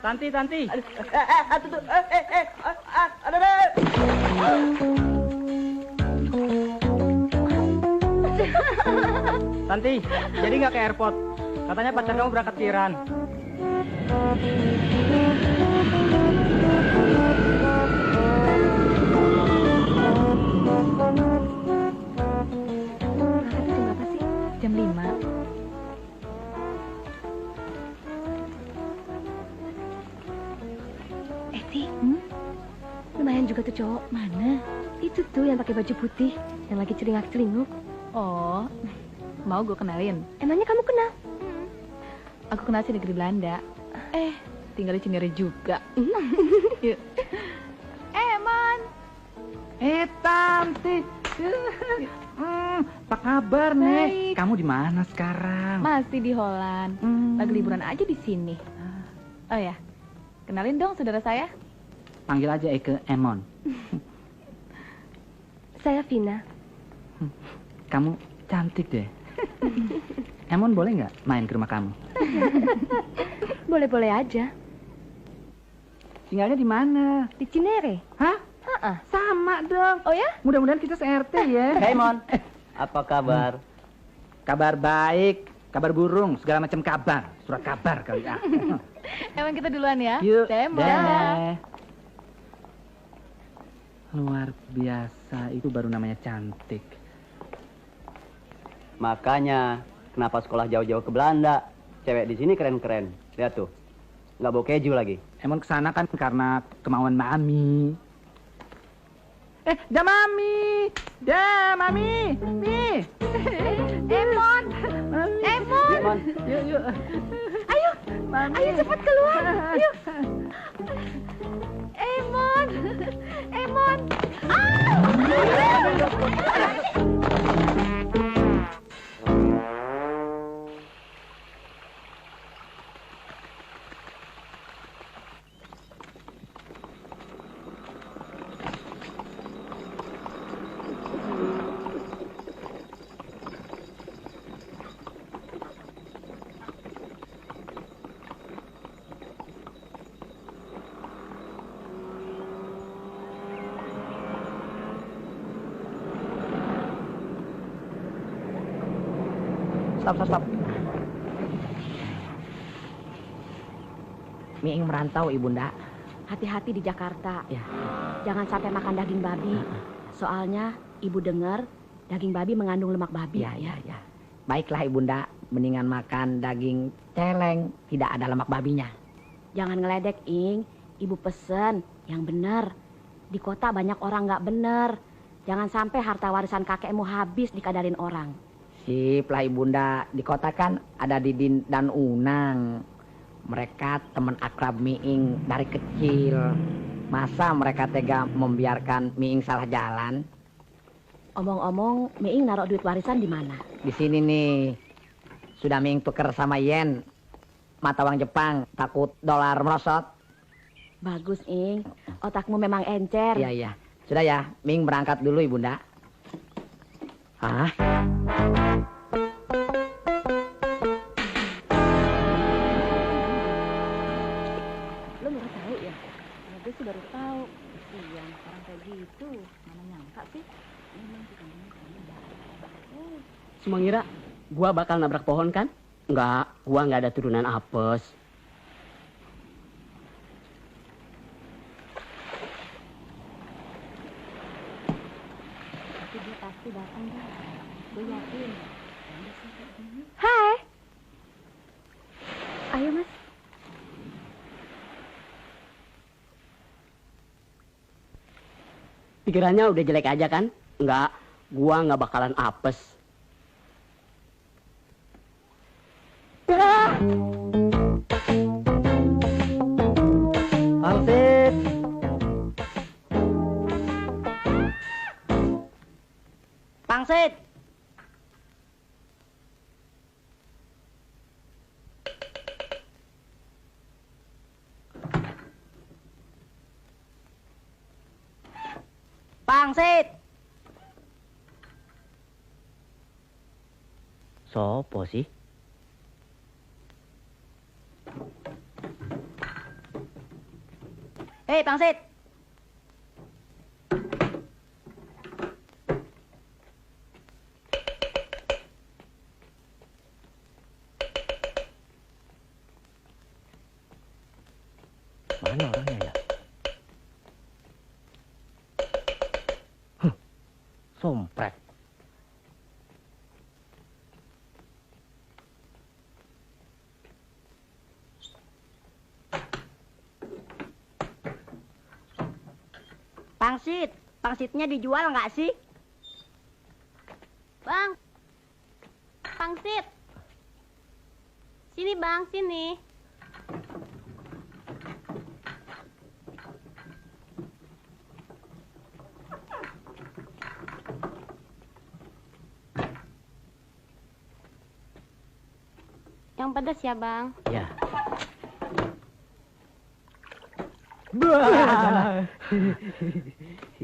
Tanti. Tanti, jadi nggak ke airport? Katanya pacar kamu berangkat ke Iran. Jam berapa sih? Jam 5. Ti, lumayan juga tuh cowok. Mana? Itu tuh yang pakai baju putih, yang lagi celingak-celinguk. Oh, mau gue kenalin? Emangnya kamu kenal? Aku kenal sih negeri Belanda. Tinggal di Cinere juga. Yuk. Mon. Tanti. Apa kabar, Nek? Kamu di mana sekarang? Masih di Holland. Lagi liburan aja di sini. Oh ya, kenalin dong saudara saya. Panggil aja Eke Emon. Saya Vina. Kamu cantik deh. Emon boleh nggak main ke rumah kamu? Boleh-boleh aja. Tinggalnya di mana? Di Cinere. Hah? Sama dong. Oh ya? Mudah-mudahan kita se-RT ya. Hei Mon, apa kabar? Kabar baik, kabar burung, segala macam kabar. Surat kabar kali ya. Emang kita duluan ya? Yuk. Temo. Dah. Luar biasa, itu baru namanya cantik. Makanya kenapa sekolah jauh-jauh ke Belanda? Cewek di sini keren-keren. Lihat tuh, nggak bawa keju lagi. Emon kesana kan karena kemauan Mami. Dah Mami, Mi. Emon. Yuk, Mon. Yuk. Mami. Ayo cepat keluar. Yuk. Emon. Stop. Miing merantau, Ibunda. Hati-hati di Jakarta. Ya. Jangan sampai makan daging babi. Soalnya ibu dengar daging babi mengandung lemak babi. Ya. Baiklah, Ibunda. Mendingan makan daging celeng, tidak ada lemak babinya. Jangan ngeledek, Ing. Ibu pesen yang benar. Di kota banyak orang nggak benar. Jangan sampai harta warisan kakekmu habis dikadarin orang. Sip lah, Ibunda. Di kota kan ada Didin dan Unang. Mereka teman akrab Miing dari kecil. Masa mereka tega membiarkan Miing salah jalan? Omong-omong, Miing naruh duit warisan di mana? Di sini nih. Sudah Miing tuker sama yen. Mata uang Jepang, takut dolar merosot. Bagus, Ing. Otakmu memang encer. Iya. Sudah ya, Miing berangkat dulu, Ibunda. Hah? Lo baru tahu ya? Gue sih baru tahu. Iya, orang kayak gitu. Mana nyangka sih? Semua ngira gua bakal nabrak pohon kan? Enggak, gua nggak ada turunan apes. Tapi dia pasti datang deh. Gue yakin. Hai. Ayo, Mas. Pikirannya udah jelek aja kan? Enggak, gua nggak bakalan apes. Pangsit. Pangsit! Pangsit! Sopo sih? Hei, Pangsit. Mana orangnya ya? Sompret. Pangsitnya dijual nggak sih? Bang, pangsit. Sini bang, sini. Yang pedas ya bang. Ya.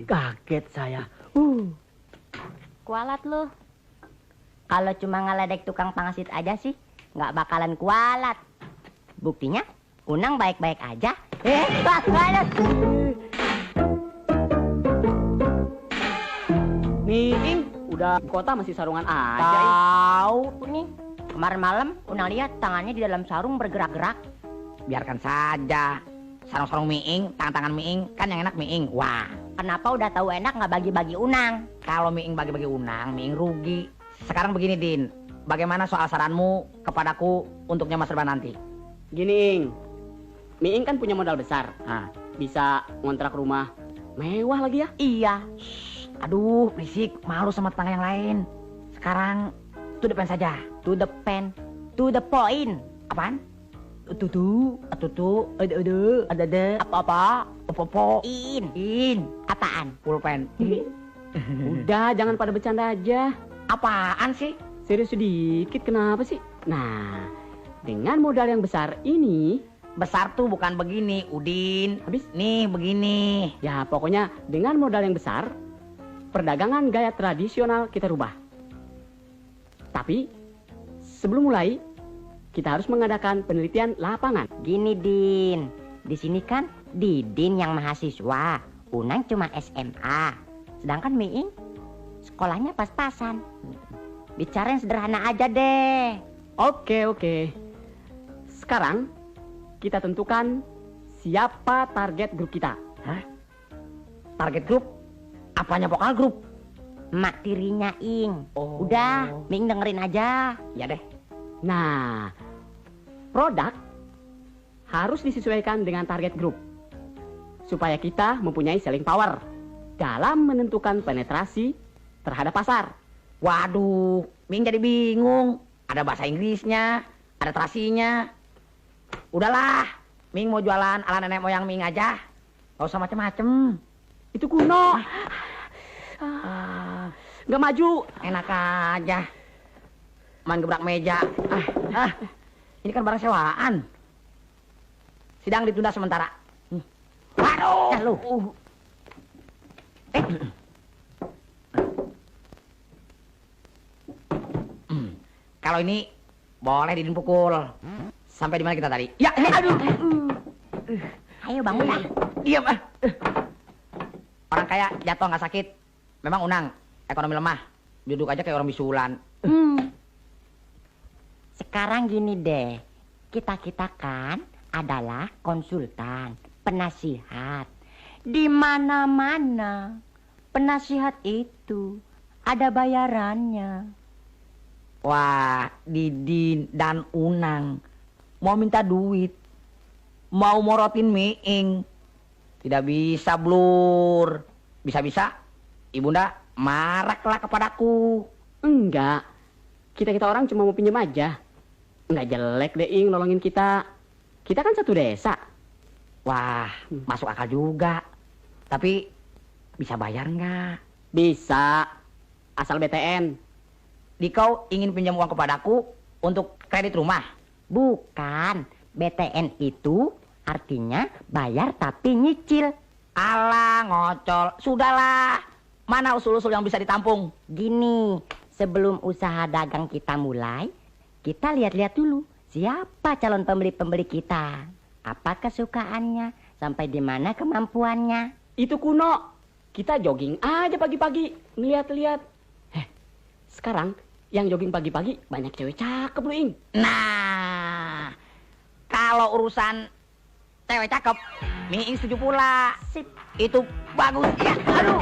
Kaget saya. Kualat lu. Kalau cuma ngeledek tukang pangsit aja sih, nggak bakalan kualat. Buktinya, Unang baik-baik aja. Miing, udah di kota masih sarungan aja. Tahu nih, kemarin malam Unang lihat tangannya di dalam sarung bergerak-gerak. Biarkan saja. Sarung-sarung miing, tangan-tangan miing, kan yang enak miing. Wah, Kenapa udah tahu enak nggak bagi-bagi Unang? kalau miing bagi-bagi unang, miing rugi. Sekarang begini, Din. Bagaimana soal saranmu kepadaku untuk masa depan nanti? Gini, Miing kan punya modal besar. Nah, Bisa ngontrak rumah mewah lagi ya. Iya. aduh, berisik, malu sama tetangga yang lain. Sekarang, to the point saja. To the pen, to the point. Apaan? Tutu, ada, Apa-apa? popo, In. Apaan? pulpen. Udah, jangan pada bercanda aja. Apaan sih? Serius sedikit, kenapa sih? Nah, dengan modal yang besar ini, Besar tuh bukan begini, Udin. habis Nih, begini. ya pokoknya dengan modal yang besar, perdagangan gaya tradisional kita rubah. Tapi sebelum mulai, kita harus mengadakan penelitian lapangan. Gini, Din. Di sini kan Didin yang mahasiswa. Unang cuma SMA. Sedangkan Miing sekolahnya pas-pasan. Bicara yang sederhana aja deh. Oke. Sekarang kita tentukan siapa target grup kita. Hah? Target grup? Apanya vokal grup? Mak tirinya Ing. Oh. Udah, Miing dengerin aja. Ya deh. Nah, produk harus disesuaikan dengan target grup supaya kita mempunyai selling power dalam menentukan penetrasi terhadap pasar. Waduh, Ming jadi bingung. Ada bahasa Inggrisnya, ada terasinya. Udahlah, Ming mau jualan ala nenek moyang Ming aja. Gak usah macem-macem. Itu kuno. Ah, Nggak maju. enak aja. Main gebrak meja. Ini kan barang sewaan. Sidang ditunda sementara. Waduh. Nah, lu. Kalau ini boleh Didin pukul. Sampai di mana kita tadi? Ya, aduh. Ayo bangun lah. Diam. Orang kaya jatuh nggak sakit. Memang Unang, ekonomi lemah. Duduk aja kayak orang bisulan. Sekarang gini deh. Kita kan adalah konsultan, penasihat. Di mana-mana penasihat itu ada bayarannya. Wah, Didin dan Unang mau minta duit, mau morotin Miing. Tidak bisa, Blur. Bisa-bisa Ibunda marahlah kepadaku. Enggak. Kita orang cuma mau pinjam aja. Enggak jelek deh Ing nolongin kita. Kita kan satu desa. Wah, masuk akal juga. Tapi bisa bayar nggak? Bisa. Asal BTN. Dikau ingin pinjam uang kepadaku untuk kredit rumah? Bukan, BTN itu artinya bayar tapi nyicil. Alah, ngocol. Sudahlah. Mana usul-usul yang bisa ditampung? Gini, sebelum usaha dagang kita mulai, kita lihat-lihat dulu siapa calon pembeli-pembeli kita. Apa kesukaannya Sampai di mana kemampuannya? Itu kuno. Kita jogging aja pagi-pagi, ngeliat-liat. Sekarang yang jogging pagi-pagi banyak cewek cakep lu, Ing. Nah, kalau urusan cewek cakep, Miing setuju pula. Sip. Itu bagus ya. Aduh.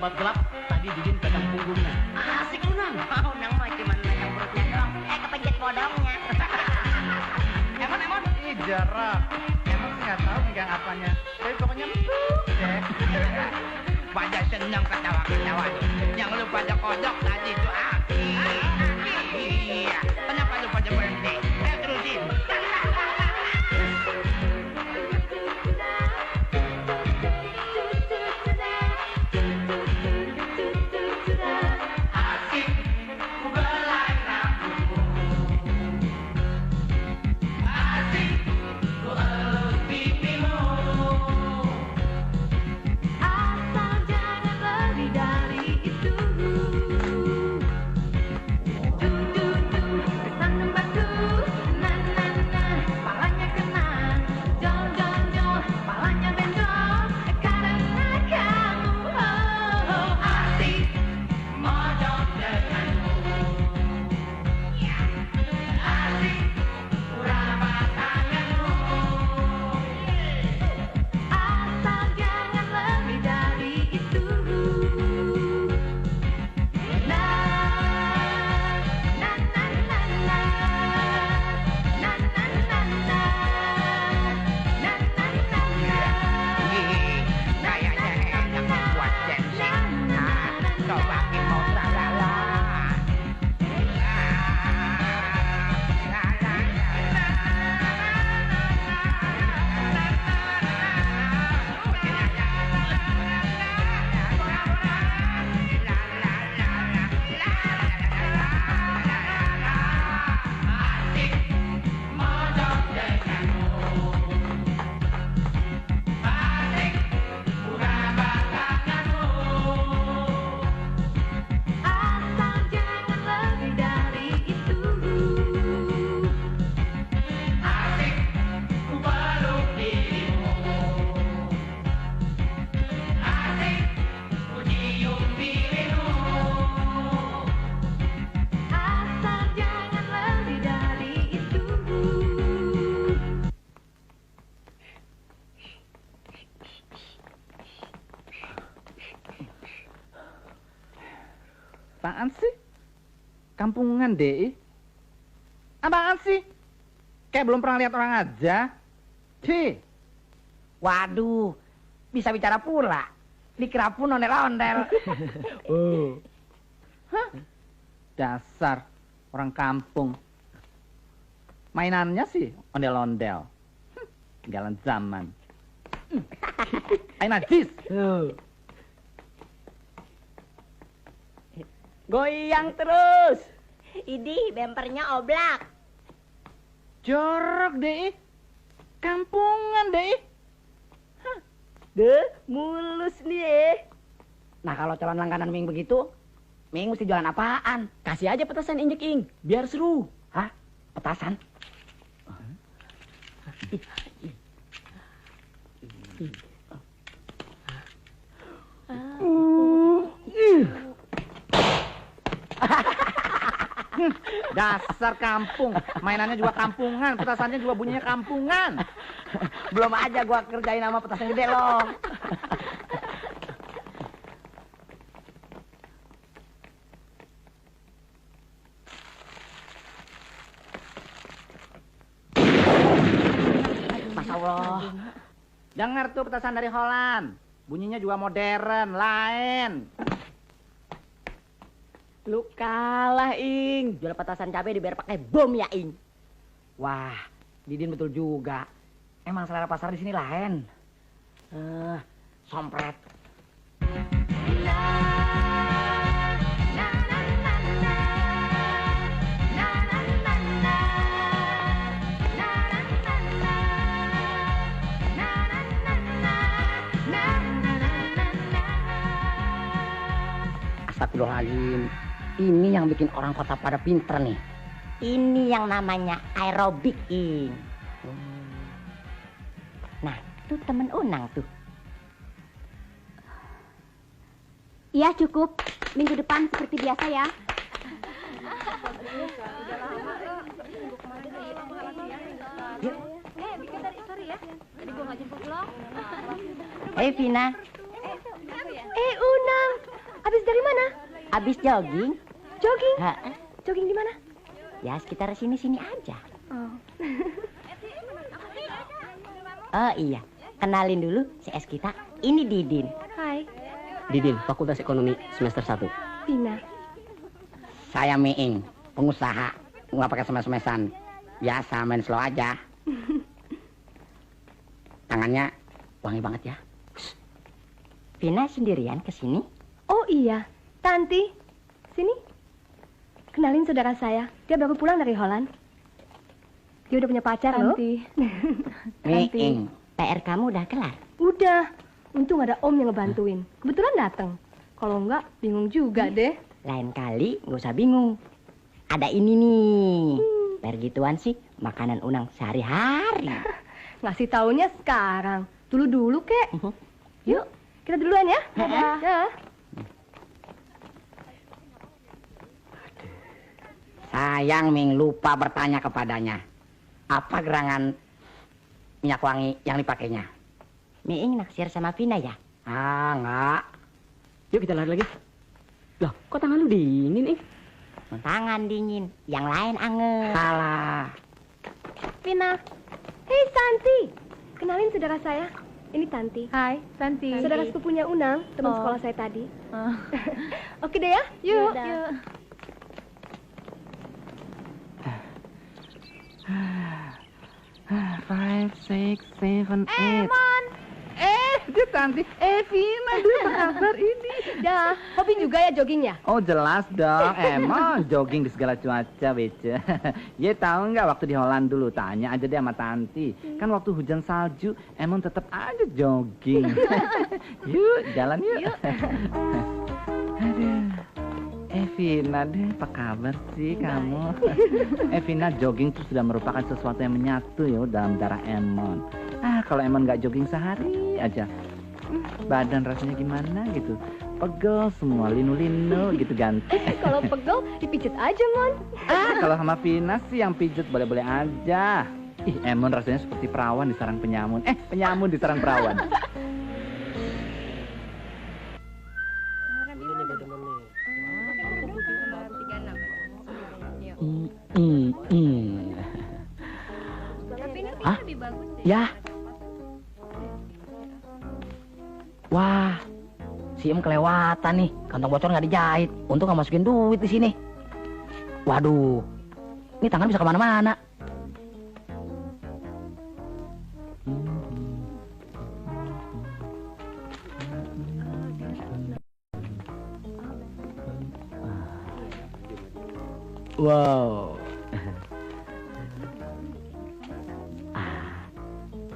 Tempat gelap, tadi Didin pegang punggungnya. Asik lu, Nang. Oh, Nang mah cuma megang perutnya doang. Kepencet bodongnya. Emon? Ih, jarak. Emon nggak tahu pegang apanya. Tapi pokoknya empuk deh. Pada senang ketawa-ketawa. Yang lu pada kodok tadi itu Aki. Iya. Kenapa lu pada berhenti? Terusin. Apaan sih? Kampungan deh. Apaan sih? Kayak belum pernah lihat orang aja. Cih. Waduh, bisa bicara pula. Dikira pun ondel-ondel. Hah? Dasar orang kampung. Mainannya sih ondel-ondel. Tinggalan zaman. Ayo najis. Goyang terus. Idih, bempernya oblak. Jorok deh. Kampungan deh. Hah. Deh, mulus nih. Nah, kalau calon langganan Ming begitu, Ming mesti jualan apaan? Kasih aja petasan injek ing, biar seru. Hah? Petasan? Dasar kampung, mainannya juga kampungan, petasannya juga bunyinya kampungan. Belum aja gua kerjain sama petasan gede loh. Masya Allah. Dengar tuh petasan dari Holland, bunyinya juga modern, lain. Lu kalah, Ing. Jual petasan cabai dibayar pakai bom ya, Ing. Wah, Didin betul juga. Emang selera pasar di sini lain. Sompret. Astagfirullahaladzim. Ini yang bikin orang kota pada pinter nih. Ini yang namanya aerobik, Ing. Nah, tuh temen Unang tuh. Iya cukup, minggu depan seperti biasa ya. Hei Vina, Unang, habis dari mana? abis jogging? Jogging? Ha, Jogging di mana? ya sekitar sini-sini aja. Oh. Oh iya, kenalin dulu CS kita, ini Didin. Hai, Didin, Fakultas Ekonomi semester 1. Tina. Saya Miing, pengusaha. Nggak pakai semes-semesan. Biasa main slow aja. Tangannya wangi banget ya. Vina sendirian kesini? Oh iya, Tanti. Sini. Kenalin saudara saya. Dia baru pulang dari Holland. Dia udah punya pacar loh. Miing. PR kamu udah kelar? Udah. Untung ada Om yang ngebantuin. Kebetulan datang. Kalau enggak, bingung juga deh. Lain kali nggak usah bingung. Ada ini nih. PR gituan sih, makanan Unang sehari-hari. Ngasih taunya sekarang. Dulu-dulu, kek. Yuk, kita duluan ya. Ya. Sayang Ming lupa bertanya kepadanya. Apa gerangan minyak wangi yang dipakainya? Miing naksir sama Vina ya? Ah, enggak. Yuk kita lari lagi. Loh, kok tangan lu dingin, Ing? Tangan dingin, yang lain anget. Salah. Vina. Hei, Santi. Kenalin saudara saya. Ini Tanti. Hai, Tanti. Saudara sepupunya Unang, teman sekolah saya tadi. Oke deh ya. Yuk. Yuk. Five, six, seven, eight. Dia Tanti. Vina, dia apa kabar ini? Dah, hobi juga ya jogging ya? Oh jelas dong, emang jogging di segala cuaca, Bece. Ye tahu nggak waktu di Holland dulu, tanya aja deh sama Tanti. Kan waktu hujan salju, emang tetap aja jogging. Yuk, jalan yuk. Aduh. Vina deh, apa kabar sih kamu? Vina, jogging itu sudah merupakan sesuatu yang menyatu ya dalam darah Emon. Kalau Emon nggak jogging sehari aja, badan rasanya gimana gitu? Pegel semua, linu-linu gitu ganti. Kalau pegel, dipijit aja, Mon. Kalau sama Vina sih yang pijet boleh-boleh aja. Ih, Emon rasanya seperti perawan di sarang penyamun. Penyamun di sarang perawan. Hah? Ya. Wah, si Em kelewatan nih. Kantong bocor nggak dijahit. Untung nggak masukin duit di sini. Waduh, ini tangan bisa kemana-mana. Wow.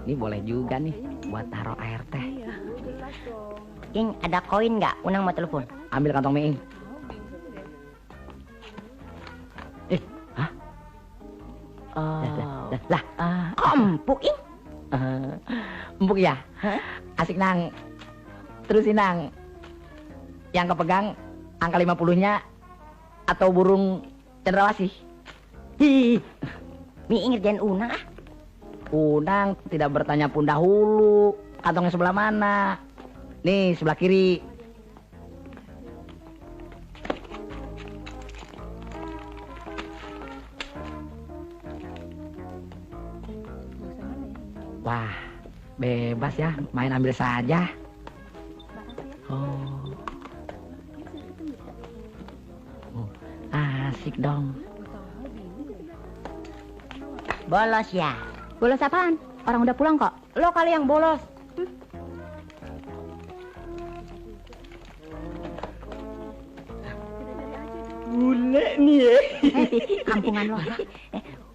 Ini boleh juga nih buat taruh air teh. Ing, ada koin nggak? Unang mau telepon. Ambil kantong Miing. Hah? Lah, Kok empuk, Ing? empuk ya? Asik nang. Terusin nang. Yang kepegang angka 50-nya atau burung cendrawasih? Hi, Miing ngerjain Unang ah. Unang tidak bertanya pun dahulu. Kantongnya sebelah mana? Nih, sebelah kiri. Wah, bebas ya, main ambil saja. Oh, asik dong. Bolos ya. Bolos apaan? Orang udah pulang kok. Lo kali yang bolos. Bule nih ya. Kampungan lo.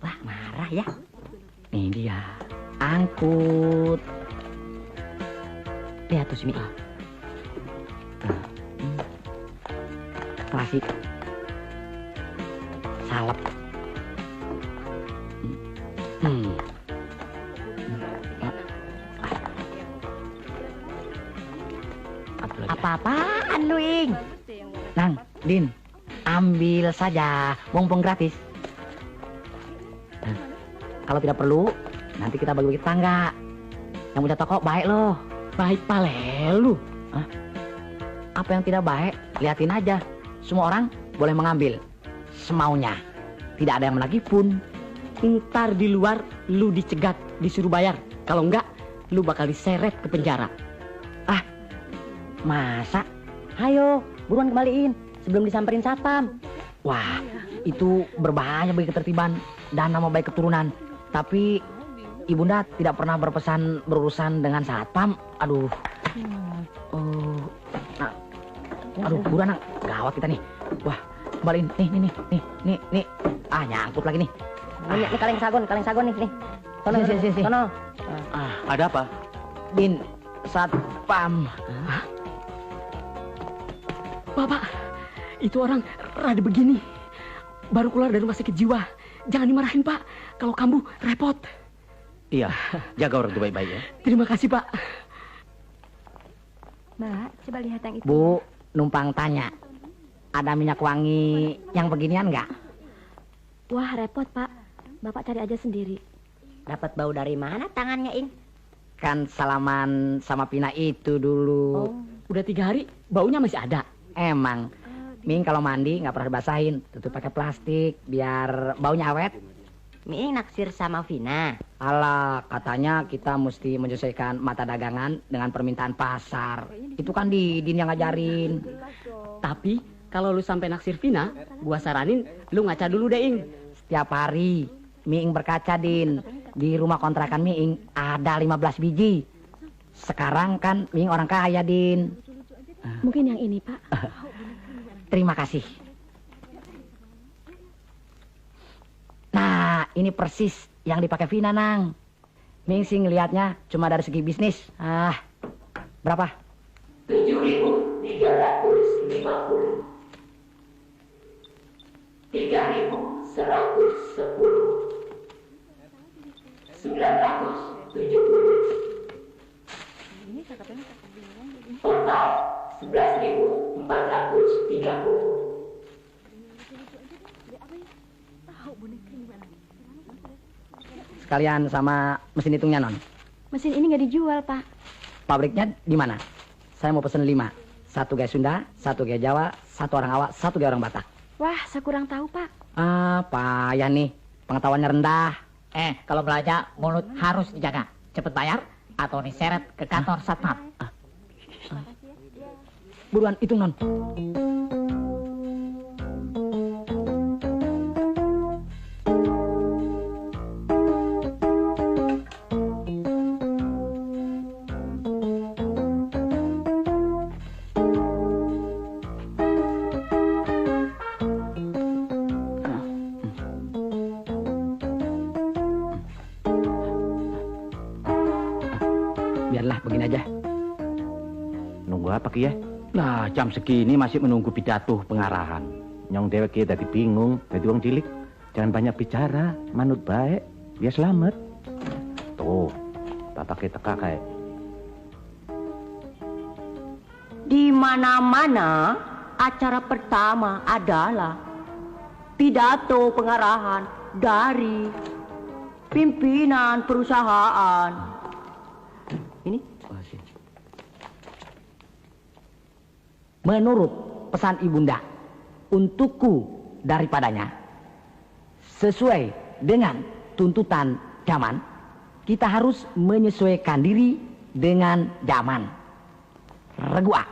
Wah, marah ya. Nih dia, angkut. Lihat tuh si Miing. Klasik. Salep. Apa-apaan lu, Ing? Nang, Din, ambil saja, mumpung gratis. Kalau tidak perlu, nanti kita bagi-bagi tetangga. Yang punya toko baik loh. Baik palelu. Apa yang tidak baik, liatin aja. Semua orang boleh mengambil semaunya. Tidak ada yang menagih pun. Ntar di luar lu dicegat, disuruh bayar. Kalau enggak, lu bakal diseret ke penjara. Masa? Ayo, buruan kembaliin sebelum disamperin satpam. Wah, itu berbahaya bagi ketertiban dan nama baik keturunan. Tapi ibunda tidak pernah berpesan berurusan dengan satpam. Aduh. Aduh, buruan, Nang. Gawat kita nih. Wah, kembaliin. Nih. Nyangkut lagi nih. Ini kaleng sagon nih. Sono, Sini. sono. Ada apa? Din, satpam. Bapak, itu orang rada begini. Baru keluar dari rumah sakit jiwa. Jangan dimarahin, Pak. Kalau kambuh, repot. Iya, jaga orang itu baik-baik ya. Terima kasih, Pak. Mbak, coba lihat yang itu. Bu, numpang tanya. Ada minyak wangi yang beginian nggak? Wah, repot, Pak. Bapak cari aja sendiri. Dapat bau dari mana tangannya, Ing? Kan salaman sama Pina itu dulu. Udah 3 hari, baunya masih ada. Emang, Ming kalau mandi nggak pernah dibasahin, tutup pakai plastik biar baunya awet. Miing naksir sama Vina. Alah, katanya kita mesti menyesuaikan mata dagangan dengan permintaan pasar. Itu kan Didin yang ngajarin. Tapi kalau lu sampai naksir Vina, gua saranin lu ngaca dulu deh, Ing. Setiap hari Miing berkaca, Din. Di rumah kontrakan Miing ada 15 biji. Sekarang kan Miing orang kaya, Din. Mungkin yang ini, Pak. Terima kasih. Nah, ini persis yang dipakai Vina, Nang. Miing sih ngelihatnya cuma dari segi bisnis. Berapa? 7.350. 3.110. 970. Total 11.430. Sekalian sama mesin hitungnya, Non. Mesin ini nggak dijual, Pak. Pabriknya di mana? Saya mau pesen 5. 1 gaya Sunda, 1 gaya Jawa, 1 orang Awak, 1 gaya orang Batak. Wah, saya kurang tahu, Pak. Payah nih. Pengetahuannya rendah. Kalau belanja mulut harus dijaga. Cepet bayar atau diseret ke kantor satpam. Buruan, hitung, Non. Biarlah begini aja. Pak ya? Nah, jam segini masih menunggu pidato pengarahan. Nyong dewek ya dadi bingung, dadi wong cilik. Jangan banyak bicara, manut baik, biar selamat. Tuh, bapak kita kayak. Di mana-mana acara pertama adalah pidato pengarahan dari pimpinan perusahaan. Ini Menurut pesan ibunda untukku daripadanya, sesuai dengan tuntutan zaman, kita harus menyesuaikan diri dengan zaman. Regu A,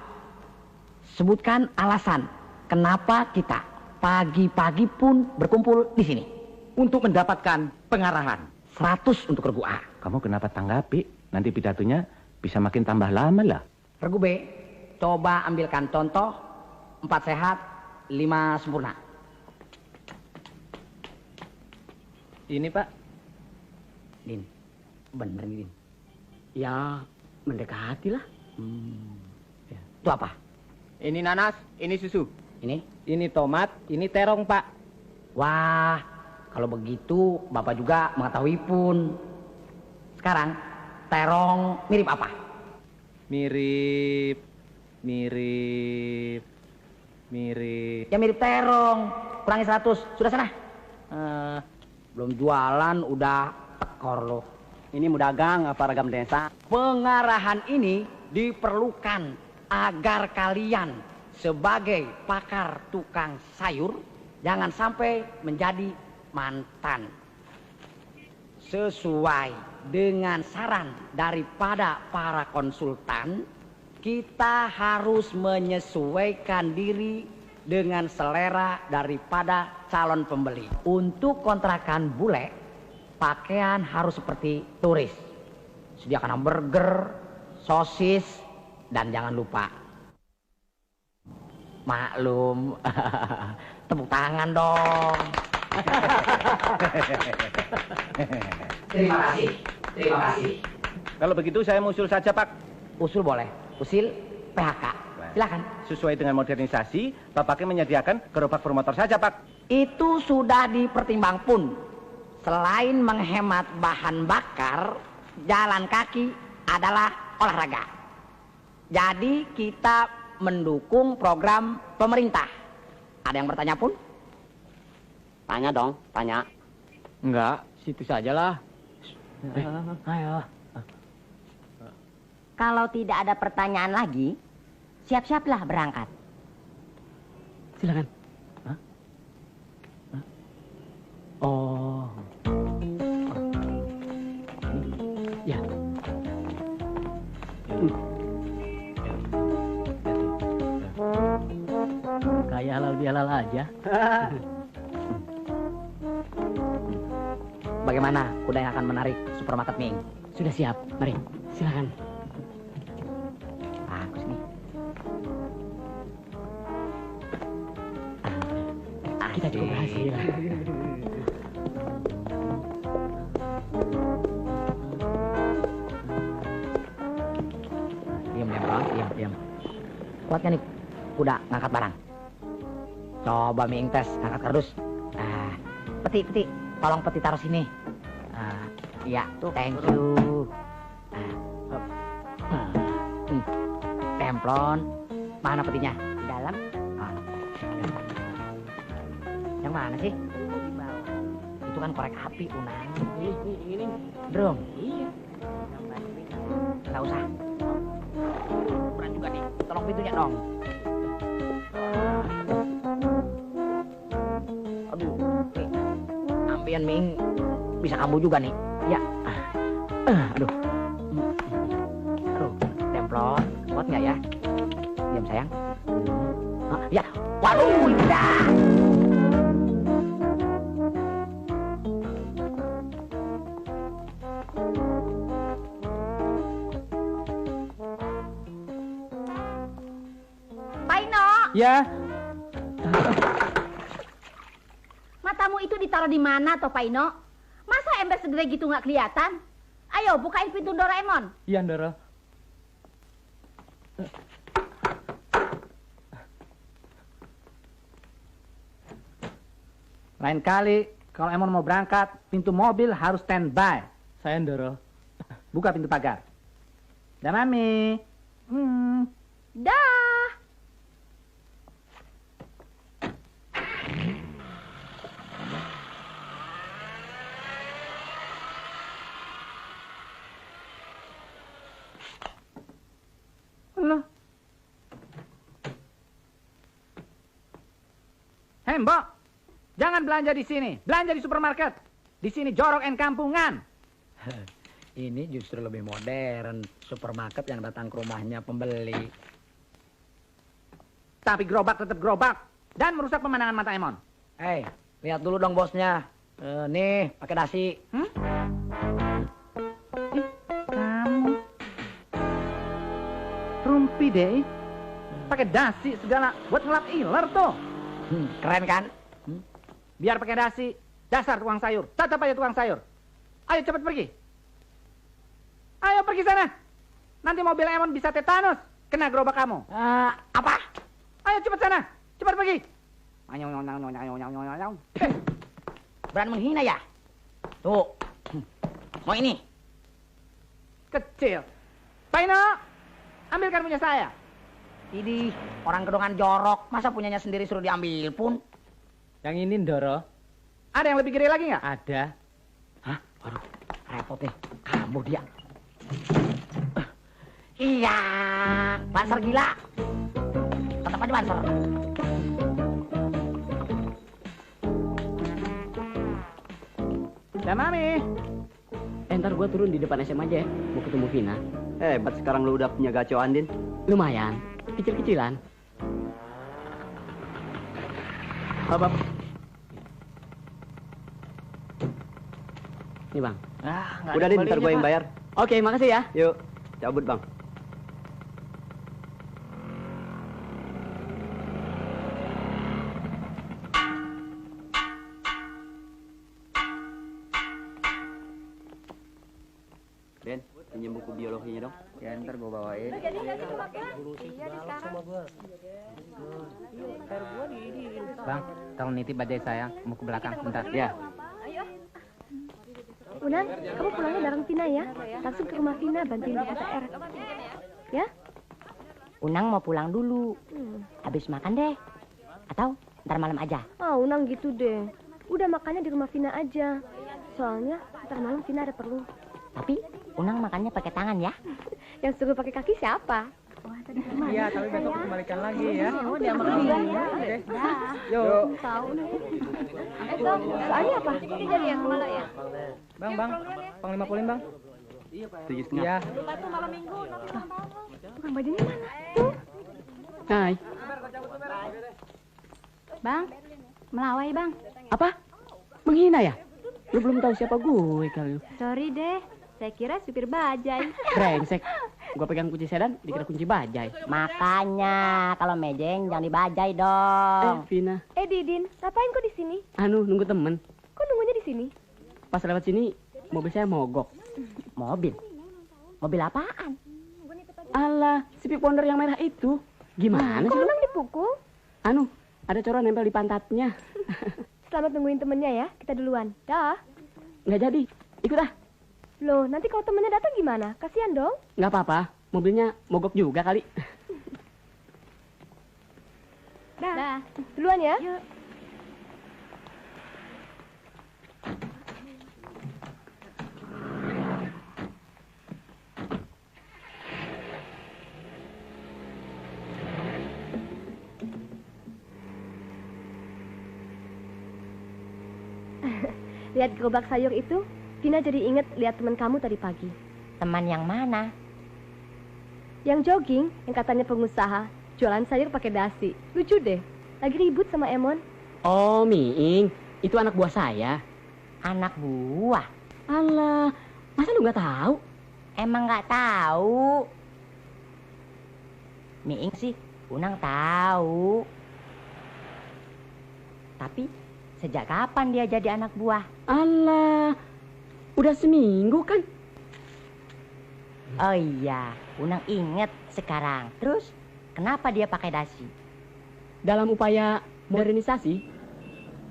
sebutkan alasan kenapa kita pagi-pagi pun berkumpul di sini untuk mendapatkan pengarahan. 100 untuk regu A. Kamu kenapa tanggapi? Nanti pidatonya bisa makin tambah lama lah. Regu B, coba ambilkan contoh 4 sehat, 5 sempurna. Ini Pak. Din, bener nih Din. Ya, mendekati lah. Ya. Itu apa? Ini nanas, ini susu. Ini? Ini tomat, ini terong Pak. Wah, kalau begitu Bapak juga mengetahui pun. Sekarang, terong mirip apa? Mirip. Ya mirip terong. Kurangi 100, sudah sana. Belum jualan udah tekor loh. Ini mau dagang apa ragam desa? Pengarahan ini diperlukan agar kalian sebagai pakar tukang sayur jangan sampai menjadi mantan. Sesuai dengan saran daripada para konsultan, kita harus menyesuaikan diri dengan selera daripada calon pembeli. Untuk kontrakan bule, pakaian harus seperti turis. Sediakan hamburger, sosis, dan jangan lupa maklum, tepuk tangan dong. Terima kasih. Kalau begitu saya usul saja Pak. Usul boleh, usil PHK. Silakan. Sesuai dengan modernisasi, Bapaknya menyediakan gerobak bermotor saja Pak. Itu sudah dipertimbang pun. Selain menghemat bahan bakar, jalan kaki adalah olahraga. Jadi kita mendukung program pemerintah. Ada yang bertanya pun? Tanya dong, tanya. Enggak, situ sajalah. Ayo. Kalau tidak ada pertanyaan lagi, siap-siaplah berangkat. Silakan. Oh. Ya. Kayak halal bihalal aja. Bagaimana kuda yang akan menarik supermarket Ming? Sudah siap, mari. Silakan. Bagus nih. Kita cukup berhasil. Diam. Kuat kan nih kuda ngangkat barang? Coba Ming tes ngangkat kardus. Peti. Tolong peti taruh sini. Iya, thank you. Templon. Mana petinya? Di dalam. Yang mana sih? Di bawah. Itu kan korek api, Unang. Ini. Drum. Iya. Nggak usah. Kurang juga nih. Tolong pintunya dong. Aduh. Ambian Ming bisa kambuh juga nih. Ya. Aduh. Templon. Kuat nggak ya? Diam sayang. Ya. Waduh, udah. Ya. Matamu itu ditaruh di mana, toh Pak Ino? Masa ember segede gitu nggak kelihatan? Ayo, bukain pintu Doraemon. Iya, Ndoro. Lain kali kalau Emon mau berangkat, pintu mobil harus standby. Saya Ndoro. Buka pintu pagar. Dah, Mami. Dah. Loh. Hei, Mbok. Jangan belanja di sini. Belanja di supermarket. Di sini jorok and kampungan. Ini justru lebih modern. Supermarket yang datang ke rumahnya pembeli. Tapi gerobak tetap gerobak. Dan merusak pemandangan mata Emon. Hei, lihat dulu dong bosnya. Nih, pakai dasi. Kamu. Rumpi deh. Pakai dasi segala. Buat ngelap iler tuh. Keren kan? Biar pakai dasi. Dasar tukang sayur. Tetap aja tukang sayur. Ayo cepat pergi. Ayo pergi sana. Nanti mobil Emon bisa tetanus. Kena gerobak kamu. Apa? Ayo cepat sana. Cepat pergi. Berani menghina ya? Tuh. Mau ini? Kecil. Paino. Ambilkan punya saya. Idih, orang gedongan jorok. Masa punyanya sendiri suruh diambil pun? Yang ini Ndoro. Ada yang lebih gede lagi nggak? Ada. Hah? Waduh, repot nih. Kamu dia. Iya, Banser gila. Tetap aja Banser. Dah, Mami. Ntar gua turun di depan SMA aja ya. Mau ketemu Vina. Hebat sekarang lu udah punya gaco Andin. Lumayan. Kecil-kecilan. Bab. Nih bang. Udah Din, ntar gue yang bayar. Oke, makasih ya. Yuk, cabut bang. Den, pinjam buku biologinya dong. Ya ntar gue bawain. Bang, tolong nitip bajai saya. Mau ke belakang bentar. Ya. Unang, kamu pulangnya bareng Vina ya. Langsung ke rumah Vina bantuin di KPR. Ya? Unang mau pulang dulu. Habis makan deh. Atau ntar malam aja. Unang gitu deh. Udah makannya di rumah Vina aja. Soalnya ntar malam Vina ada perlu. Tapi Unang makannya pakai tangan ya. Yang suruh pakai kaki siapa? Iya, tapi besok kembalikan lagi ya. Oh, dia makan ya. Yuk. Tahu nih. Bang, soalnya apa? Jadi yang malah ya. Bang. Panglima Polim, Bang. 7,5. Iya. Tukang bajunya mana? Tuh. Hai. Bang, melawai bang. Apa? Menghina ya? Lu belum tahu siapa gue kali. Sorry deh, saya kira supir bajai. Brengsek. Gua pegang kunci sedan, dikira kunci bajai. Makanya kalau mejeng jangan dibajai dong. Vina. Didin, ngapain kok di sini? Nunggu temen. Kok nunggunya di sini? Pas lewat sini, mobil saya mogok. Mobil? Mobil apaan? Alah, si Pik Wonder yang merah itu. Gimana Kok sih lu? Unang dipukul? Ada corak nempel di pantatnya. Selamat nungguin temennya ya. Kita duluan. Dah. Nggak jadi. Ikut ah. Loh, nanti kalau temennya datang gimana? Kasihan dong. Nggak apa-apa. Mobilnya mogok juga kali. Dah. Duluan ya. Yuk. Lihat gerobak sayur itu, Vina jadi inget lihat teman kamu tadi pagi. Teman yang mana? Yang jogging, yang katanya pengusaha, jualan sayur pakai dasi. Lucu deh. Lagi ribut sama Emon. Oh, Miing. Itu anak buah saya. Anak buah? Alah, masa lu nggak tahu? Emang nggak tahu? Miing sih, Unang tahu. Tapi sejak kapan dia jadi anak buah? Alah, udah seminggu kan? Oh iya, Unang inget sekarang. Terus, kenapa dia pakai dasi? Dalam upaya modernisasi,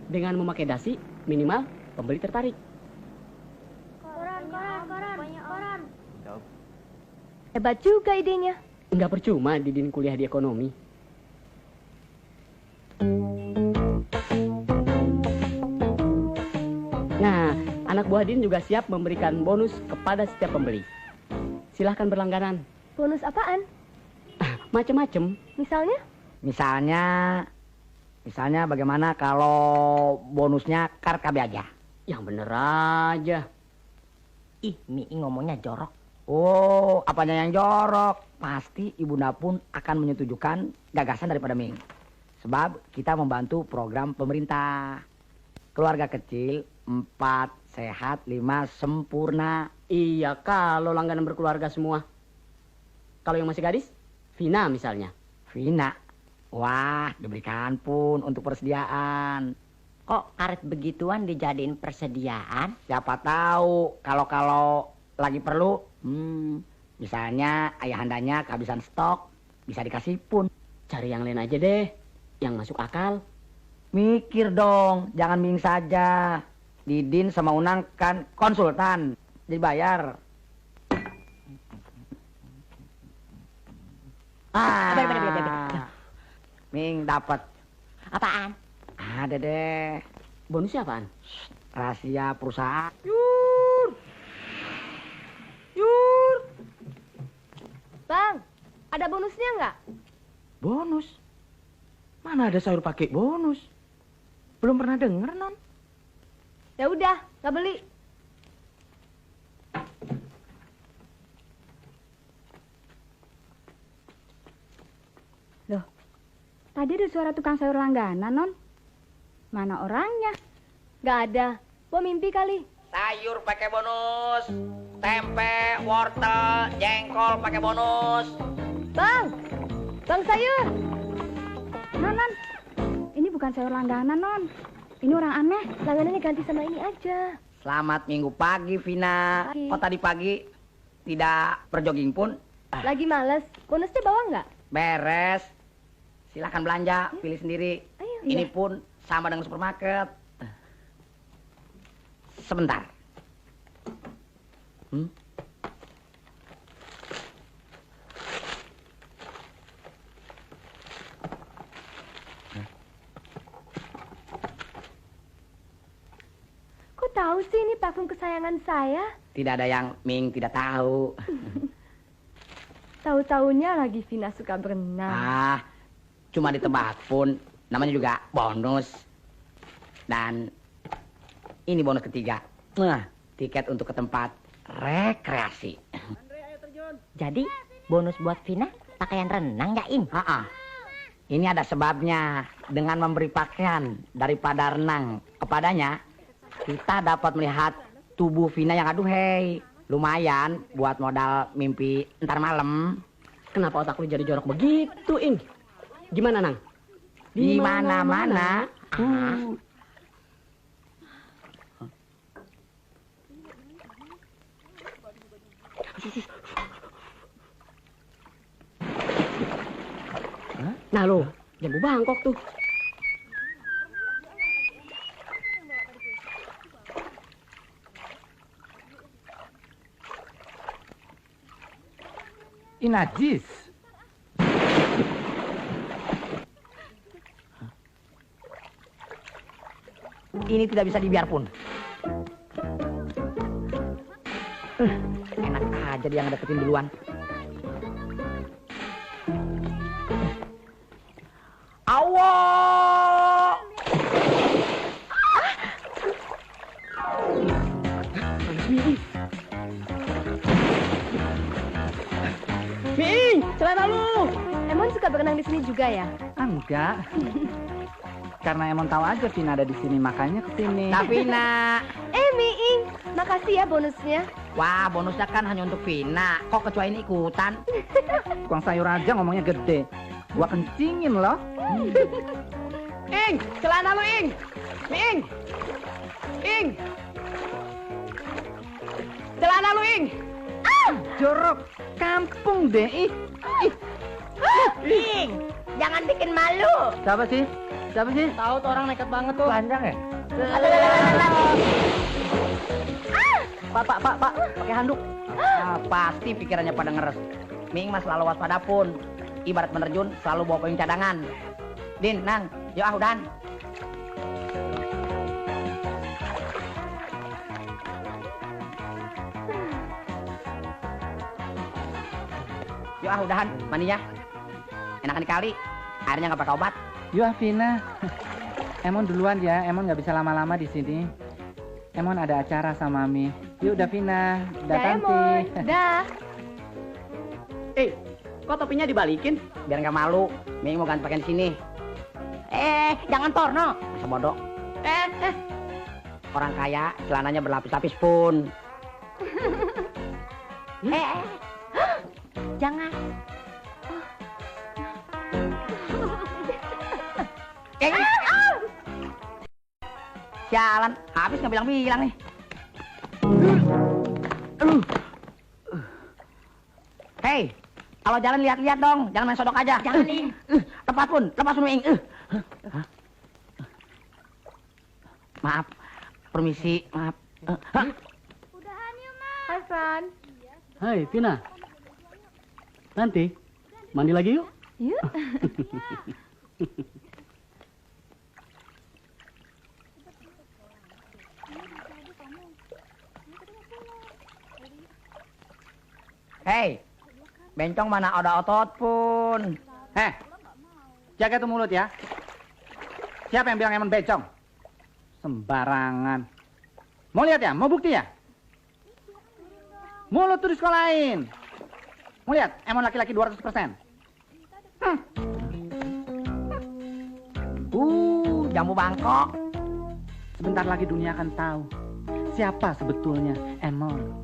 Dengan memakai dasi, minimal pembeli tertarik. Koran. Hebat juga idenya. Nggak percuma Didin kuliah di ekonomi. Nah, anak buah Didin juga siap memberikan bonus kepada setiap pembeli. Silahkan berlangganan. Bonus apaan? Macem-macem. Misalnya? Misalnya bagaimana kalau bonusnya KRKB aja? Yang bener aja. Ih, Miing ngomongnya jorok. Oh, apanya yang jorok? Pasti Ibunda pun akan menyetujukan gagasan daripada Ming. Sebab kita membantu program pemerintah. Keluarga kecil, 4 sehat, 5 sempurna. Iya, kalau langganan berkeluarga semua. Kalau yang masih gadis, Vina misalnya. Vina? Wah, diberikan pun untuk persediaan. Kok karet begituan dijadiin persediaan? Siapa tahu kalau lagi perlu, misalnya ayahandanya kehabisan stok, bisa dikasih pun. Cari yang lain aja deh, yang masuk akal. Mikir dong, jangan Ming saja. Didin sama Unang kan konsultan, dibayar. Ming dapat. Apaan? Ada deh. Bonusnya apaan? Rahasia perusahaan. Yur. Bang, ada bonusnya nggak? Bonus? Mana ada sayur pakai bonus? Belum pernah denger, Non. Ya udah, nggak beli. Loh, tadi ada suara tukang sayur langganan, Non. Mana orangnya? Nggak ada. Gua mimpi kali. Sayur pakai bonus. Tempe, wortel, jengkol pakai bonus. Bang sayur. Non, ini bukan sayur langganan, Non. Ini orang aneh. Langganannya ganti sama ini aja. Selamat minggu pagi, Vina. Pagi. Kok tadi pagi tidak berjogging pun? Lagi males. Bonusnya bawa nggak? Beres. Silahkan belanja, pilih sendiri. Ayo. Ini pun sama dengan supermarket. Sebentar. Kok tahu sih ini parfum kesayangan saya? Tidak ada yang Ming tidak tahu. Tahu-taunya lagi Vina suka berenang. Cuma ditebak pun. Namanya juga bonus. Dan ini bonus ketiga. Tiket untuk ke tempat rekreasi. Jadi, bonus buat Vina pakaian renang ya, Im? Ini ada sebabnya. Dengan memberi pakaian daripada renang kepadanya, kita dapat melihat tubuh Vina yang aduhei. Lumayan buat modal mimpi ntar malam. Kenapa otak lu jadi jorok begitu, Ing? Gimana, Nang? Di mana-mana. Nah lo, jambu Bangkok tuh. Ini najis. Ini tidak bisa dibiarpun. Enak aja dia ngedeketin duluan. Allah! Ming, celana lu! Emon suka berenang di sini juga ya? Enggak. Karena Emon tahu aja Vina ada di sini, makanya kesini. Nah, Vina. Miing, makasih ya bonusnya. Wah, bonusnya kan hanya untuk Vina. Kok kecoa ini ikutan? Tukang sayur aja ngomongnya gede. Gua kencingin loh. Ing, celana lu, Ing! Ing! Ing! Celana lu, Ing! Jorok. Kampung deh. Ih. Ing, jangan bikin malu. Siapa sih? Siapa sih? Tahu tuh orang nekat banget tuh. Panjang ya? Pak, pakai handuk. Pasti pikirannya pada ngeres. Ming mas selalu waspada pun. Ibarat menerjun selalu bawa payung cadangan. Din, Nang, yuk udahan. Yuk udahan, mandinya. Enakan dikali, airnya nggak pakai obat. Yuk Vina. Emon duluan ya, Emon nggak bisa lama-lama di sini. Emon ada acara sama Mami. Yuk Davina, Dah, Emon. Dah. Kok topinya dibalikin? Biar nggak malu, Ming mau ganti pakaian di sini. Jangan porno. Masa bodoh. Orang kaya celananya berlapis-lapis pun. Jangan. Jalan, habis nggak bilang-bilang nih. Hei, kalau jalan lihat-lihat dong, jangan main sodok aja. Jangan, Ing. Lepas pun, Ing. Maaf, permisi, maaf. Udahan yuk, Mas. Hai, Fran. Hai, Tina. Nanti, mandi lagi yuk. Yuk. Hei, bencong mana ada otot pun. Jaga tuh mulut ya. Siapa yang bilang Emon bencong? Sembarangan. Mau lihat ya? Mau bukti ya? Mulut tuh disekolahin. Mau lihat? Emon laki-laki 200%. Jambu Bangkok. Sebentar lagi dunia akan tahu siapa sebetulnya Emon.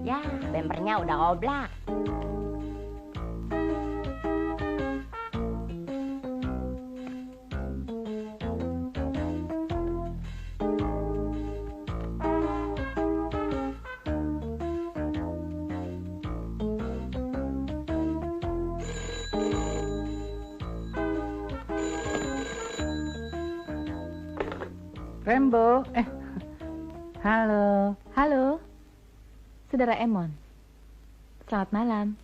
Ya, bempernya udah oblak. Rembo, halo. Halo. Saudara Emon. Selamat malam.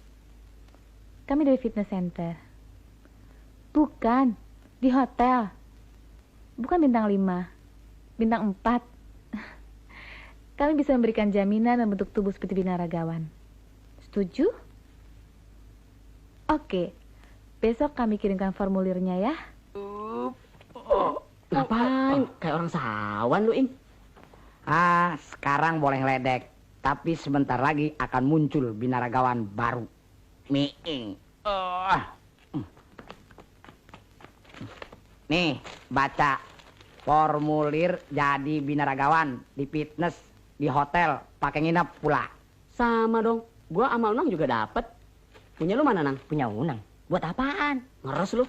Kami dari fitness center. Bukan, di hotel. Bukan bintang 5, bintang 4. Kami bisa memberikan jaminan membentuk tubuh seperti binaragawan. Setuju? Oke, besok kami kirimkan formulirnya ya. Ngapain? Kayak orang sawan lu, Ing. Sekarang boleh ledek. Tapi sebentar lagi akan muncul binaragawan baru. Miing. Nih, baca. Formulir jadi binaragawan di fitness, di hotel, pakai nginep pula. Sama dong. Gua sama Unang juga dapet. Punya lu mana, Nang? Punya Unang. Buat apaan? Ngeres lu.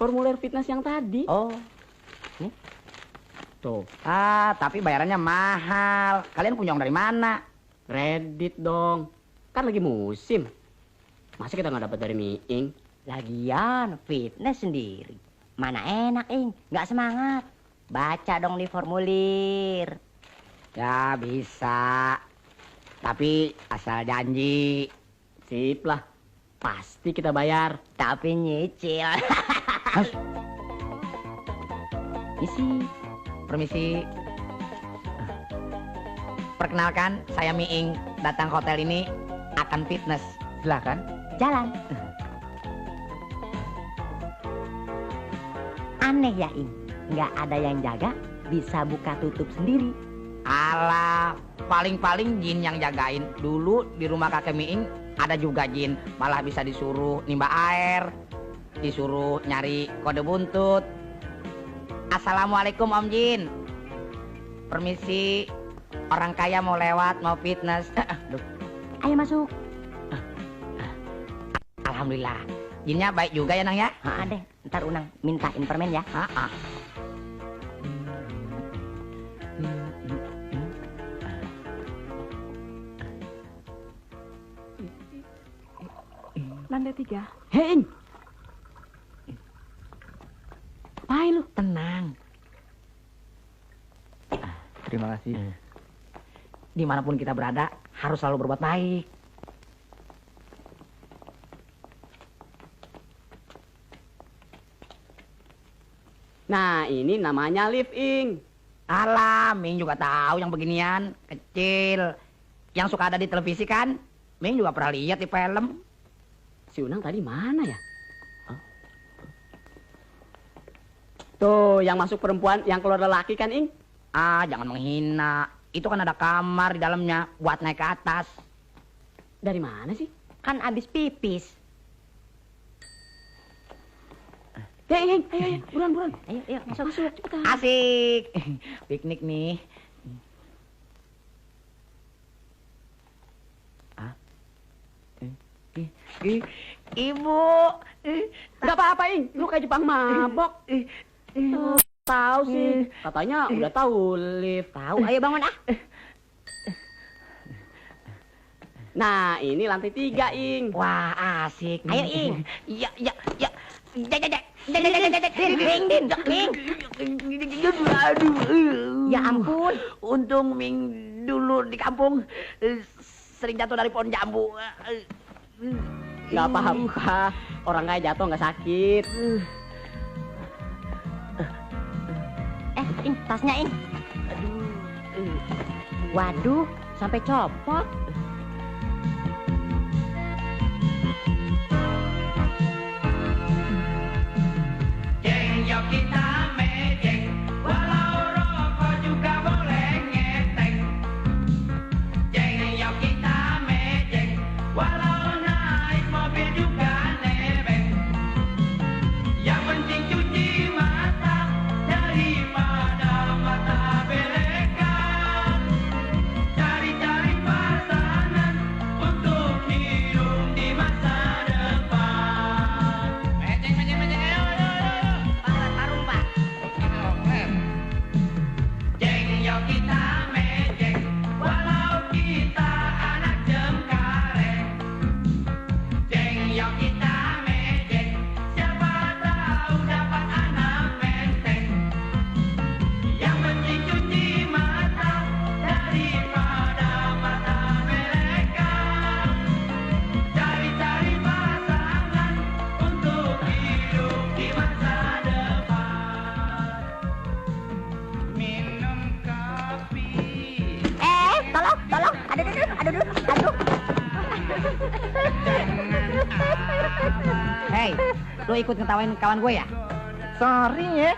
Formulir fitness yang tadi. Oh. Nih. Tuh. Tapi bayarannya mahal. Kalian punya uang dari mana? Kredit dong. Kan lagi musim. Masa kita nggak dapat dari Miing? Lagian fitness sendiri. Mana enak, Ing. Nggak semangat. Baca dong di formulir. Ya bisa. Tapi asal janji. Sip lah. Pasti kita bayar. Tapi nyicil. Permisi. Perkenalkan, saya Miing. Datang ke hotel ini akan fitness. Silakan. Jalan. Aneh ya, Ing. Nggak ada yang jaga, bisa buka tutup sendiri. Alah, paling-paling jin yang jagain. Dulu di rumah kakek Miing ada juga jin. Malah bisa disuruh nimba air, disuruh nyari kode buntut. Assalamualaikum Om Jin. Permisi, orang kaya mau lewat, mau fitness. Ayo masuk. Alhamdulillah. Jinnya baik juga ya, Nang ya? Deh, ntar Unang mintain permen ya. Lantai 3. Hei, Ing. terima kasih. Dimanapun kita berada, harus selalu berbuat baik. Nah, ini namanya live-in. Alah, Ming juga tahu yang beginian, kecil. Yang suka ada di televisi kan? Ming juga pernah lihat di film. Si Unang tadi mana ya? Tuh, yang masuk perempuan, yang keluar lelaki kan, Ing? Ah, jangan menghina. Itu kan ada kamar di dalamnya buat naik ke atas. Dari mana sih? Kan abis pipis. Ya, Ing, ayo, buruan. Ayo, masuk. Cepetan. Asik. Piknik nih. Ibu. Gak apa-apa, Ing. Lu kayak Jepang mabok. Tahu sih. Katanya udah tahu lift. Tahu, ayo bangun ah. Nah, ini lantai 3, Ing. Wah, asik. Ayo, Ing. Ya. Ya ampun, untung Ming dulu di kampung sering jatuh dari pohon jambu. Gak apa-apa. Orang kayak jatuh gak sakit. Ing, tasnya, Ing. Waduh, sampai copot. Jeng, yuk kita mejeng, walau rokok juga boleh ngeteng. Jeng, yuk kita mejeng, walau naik mobil juga nebeng. Yang penting cuci mata daripada mata belekan. Cari-cari pasangan untuk hidup di masa depan. Mejeng, ayo. Parung, Pak. Jeng, yuk kita mejeng, walau kita anak cengkareng. Jeng, yuk kita mejeng, siapa tahu dapat anak menteng. Yang penting cuci mata daripada mata belekan. Cari-cari pasangan untuk hidup di masa depan. Minum kopi. Tolong. Aduh. Hei, lu ikut ngetawain kawan gue ya? Sorry ya.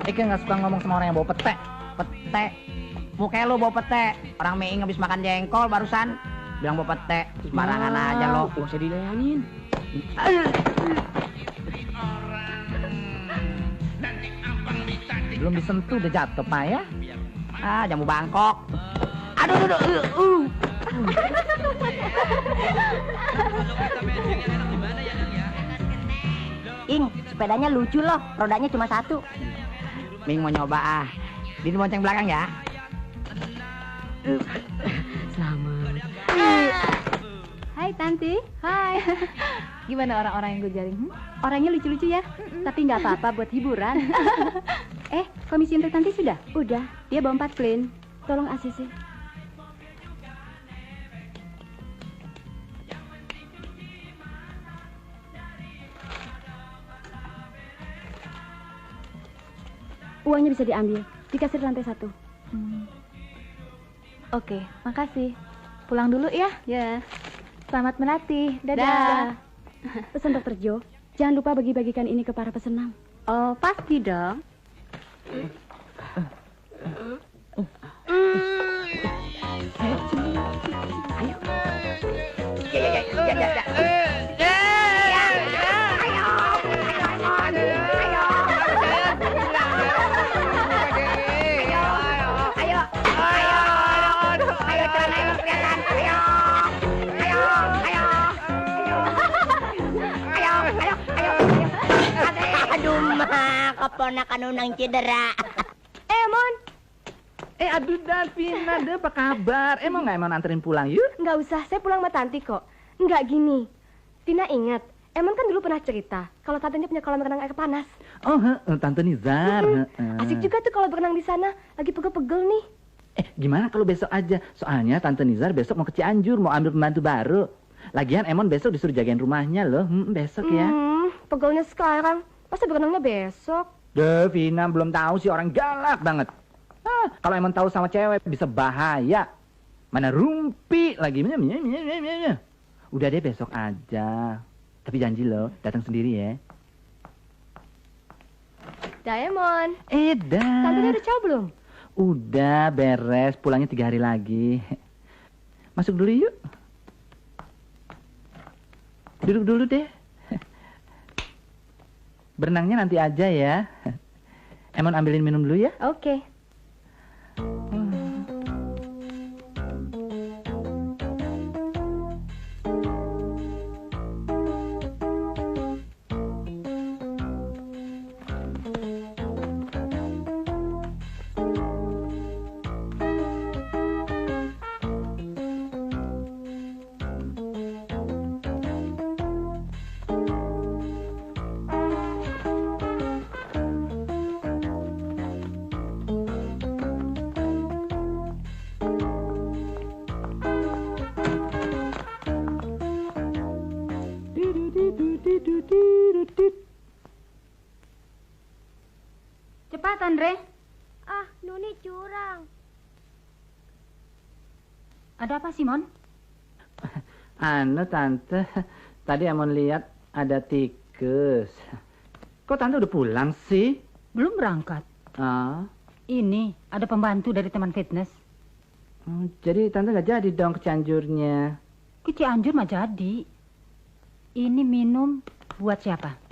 Ike nggak suka ngomong sama orang yang bawa pete. Pete. Mukanya lu bawa pete. Orang Meing habis makan jengkol barusan bilang bawa pete. Sembarangan aja lo. Gak usah dilayangin. Belum disentuh udah jatuh, Pak ya. Ah, jamu Bangkok. Aduh. Ing, sepedanya lucu loh. Rodanya cuma 1. Ming mau nyoba ah. Di bonceng belakang ya. Selamat. Hai Tanti. Hai. Gimana orang-orang yang gue jaring? Orangnya lucu-lucu ya? Tapi nggak apa-apa buat hiburan. Komisi untuk Tanti sudah? Udah. Dia bawa 4 plin. Tolong ACC. Uangnya bisa diambil. Dikasih di lantai 1. Oke, makasih. Pulang dulu ya. Ya. Selamat melatih. Dadah. Pesan Dr. Jo, jangan lupa bagi-bagikan ini ke para pesenam. Oh, pasti dong. Aduh, mah, keponakan Unang cedera. Mon. Aduh Davina, apa kabar? Emang nggak Emon anterin pulang yuk? Nggak usah, saya pulang sama Tanti kok. Nggak gini. Tina ingat, Emon kan dulu pernah cerita kalau tantenya punya kolam renang air panas. Oh, Tante Nizar. Asik juga tuh kalau berenang di sana. Lagi pegel-pegel nih. Gimana kalau besok aja? Soalnya Tante Nizar besok mau ke Cianjur, mau ambil pembantu baru. Lagian Emon besok disuruh jagain rumahnya loh. Besok ya. Pegelnya sekarang. Masa berenangnya besok? Duh, Vina belum tahu sih, orang galak banget. Kalau Emon tahu sama cewek bisa bahaya. Mana rumpi lagi. Udah deh besok aja. Tapi janji loh, datang sendiri ya. Diamond. Dah. Tante udah caw belum? Udah beres, pulangnya 3 hari lagi. Masuk dulu yuk. Duduk dulu deh. Berenangnya nanti aja ya. Emon ambilin minum dulu ya. Oke. Cepat, Andre. Ah, Nuni curang. Ada apa, Simon? Tante, tadi Emon lihat ada tikus. Kok Tante udah pulang sih? Belum berangkat. Ini ada pembantu dari teman fitness. Jadi Tante gak jadi dong ke Cianjurnya. Ke Cianjur mah jadi. Ini minum buat siapa?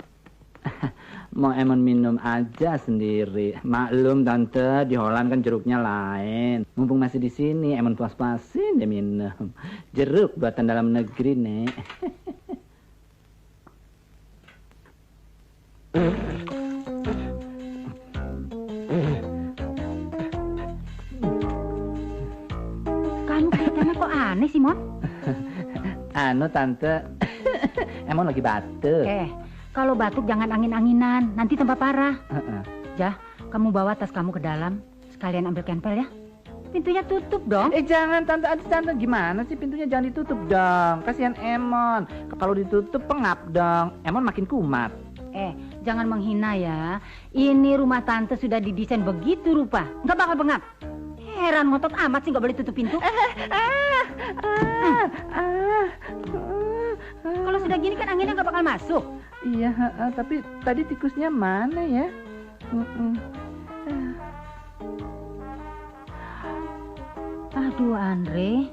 Mau Emon minum aja sendiri. Maklum Tante, di Holland kan jeruknya lain. Mumpung masih di sini, Emon puas-puasin dia minum. Jeruk buatan dalam negeri, Nek. Kamu kelihatannya kok aneh, Simon? Tante, Emon lagi batuk. Kalau batuk jangan angin-anginan, nanti tambah parah. Jah, kamu bawa tas kamu ke dalam, sekalian ambil kempel ya. Pintunya tutup dong. Jangan Tante, Tante gimana sih, pintunya jangan ditutup dong. Kasihan Emon. Kalau ditutup pengap dong. Emon makin kumat. Jangan menghina ya. Ini rumah Tante sudah didesain begitu rupa, nggak bakal bengap. Heran ngotot amat sih nggak boleh tutup pintu. Kalau sudah gini kan anginnya nggak bakal masuk. Iya, tapi tadi tikusnya mana ya? Aduh Andre,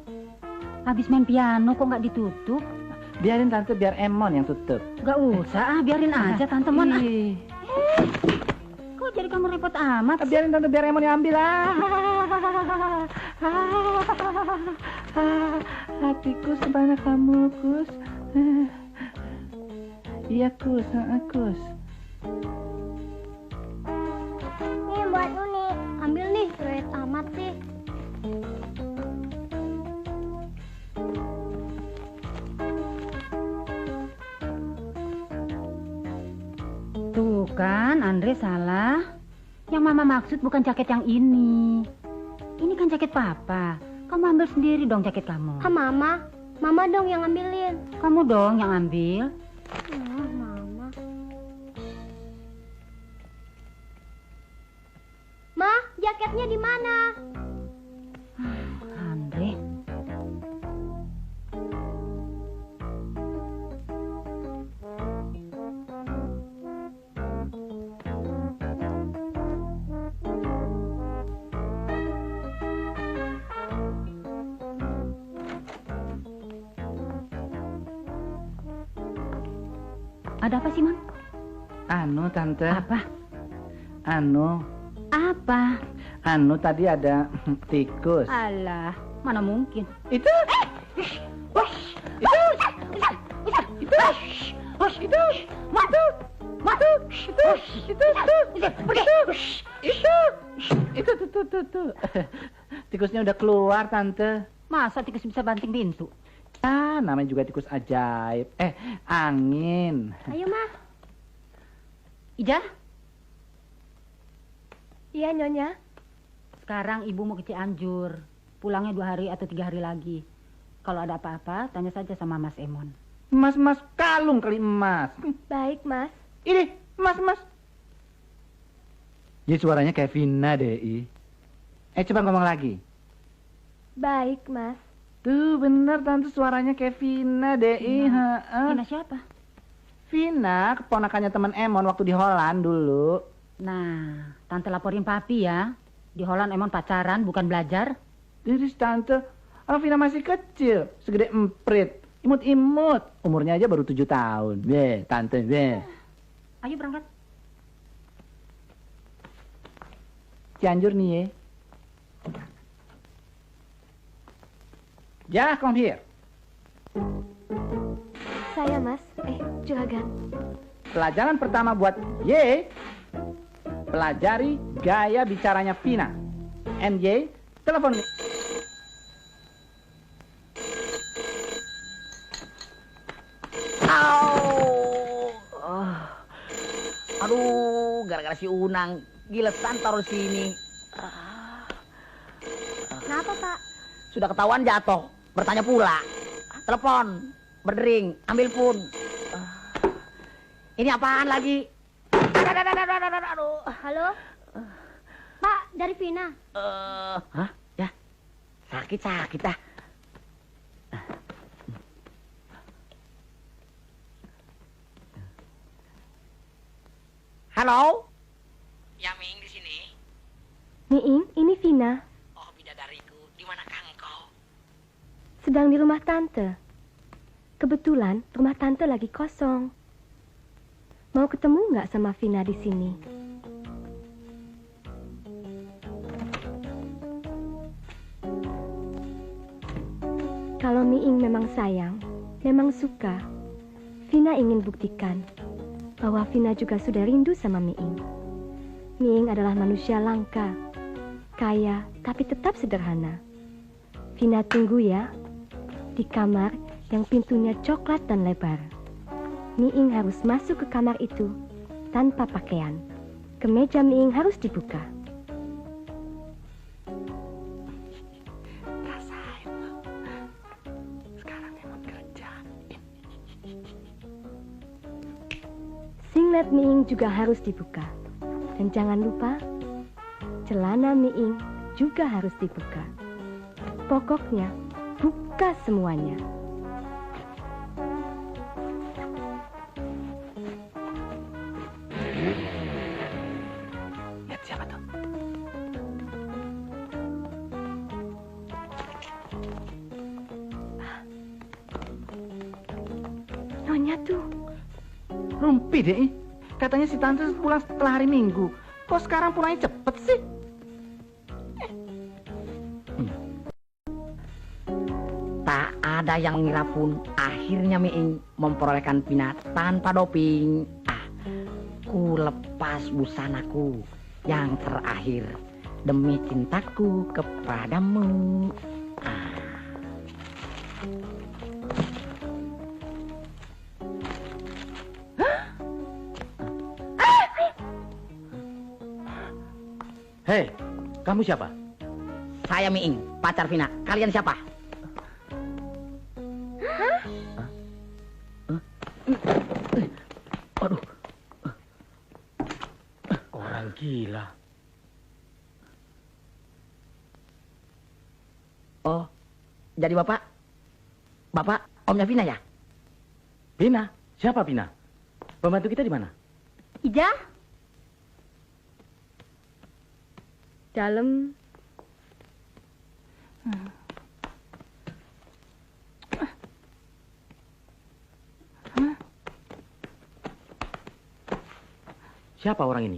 habis main piano kok nggak ditutup? Biarin Tante, biar Emon yang tutup. Gak usah, biarin aja Tante Mon. Kok jadi kamu repot amat? Biarin Tante, biar Emon yang ambil. Tikus kemana kamu, Kus? Iya, Kus, Kus. Nih buat Nuni, ambil nih, cerewet amat sih. Tuh kan, Andre salah. Yang Mama maksud bukan jaket yang ini. Ini kan jaket Papa. Kamu ambil sendiri dong jaket kamu. Mama. Mama dong yang ambilin. Kamu dong yang ambil. Mama. Ma, jaketnya di mana? Andre. Ada apa sih, Mon? Tante. Apa? Apa? Tadi ada tikus. Alah, mana mungkin? Itu. Itu. Tikusnya udah keluar, Tante. Masa tikus bisa banting pintu? Namanya juga tikus ajaib. Angin. Ayo, Ma. Ija? Iya, Nyonya. Sekarang ibu mau ke Cianjur. Pulangnya 2 hari atau 3 hari lagi. Kalau ada apa-apa, tanya saja sama Mas Emon. Mas kalung kali emas. Baik, Mas. Ini, mas. Ya suaranya kayak Vina deh. Coba ngomong lagi. Baik, Mas. Tuh bener tante suaranya kayak Vina deh. Vina siapa? Vina, keponakannya teman Emon waktu di Holland dulu. Nah, tante laporin papi ya. Di Holland Emon pacaran, bukan belajar. Jadi tante, orang Vina masih kecil, segede emprit, imut-imut. Umurnya aja baru 7 tahun. Tante, Ayo berangkat. Cianjur nih ya. Ya, come here. Saya, Mas. Juragan. Pelajaran pertama buat Y. Pelajari gaya bicaranya Vina. MY, telepon. Aduh, gara-gara si Unang gilesan taruh sini. Kenapa, Pak? Sudah ketahuan jatuh, bertanya pula. Telepon, berdering, ambil pun. Ini apaan lagi? Aduh. Halo? Pak, dari Vina. Hah? Ya, sakit dah. Halo? Ya, Ming di sini. Miing, ini Vina. Oh, bidadariku, di manakah engkau? Sedang di rumah tante. Kebetulan rumah tante lagi kosong. Mau ketemu nggak sama Vina di sini? Kalau Miing memang sayang, memang suka, Vina ingin buktikan bahwa Vina juga sudah rindu sama Miing. Miing adalah manusia langka, kaya tapi tetap sederhana. Vina tunggu ya, di kamar yang pintunya coklat dan lebar. Miing harus masuk ke kamar itu tanpa pakaian. Kemeja Miing harus dibuka. Singlet Miing juga harus dibuka. Dan jangan lupa, celana Miing juga harus dibuka. Pokoknya, buka semuanya. Lihat siapa tuh? Nyonya tuh. Rumpi deh. Katanya si tante pulang setelah hari Minggu. Kok sekarang pulangnya cepet sih? Tak ada yang mengira pun akhirnya Miing memperolehkan Vina tanpa doping. Ku lepas busanaku yang terakhir demi cintaku kepadamu. Hei, kamu siapa? Saya Miing, pacar Vina. Kalian siapa? Aduh. Orang gila. Oh, jadi Bapak omnya Vina ya? Vina? Siapa Vina? Pembantu kita di mana? Ida? Dalam. Siapa orang ini?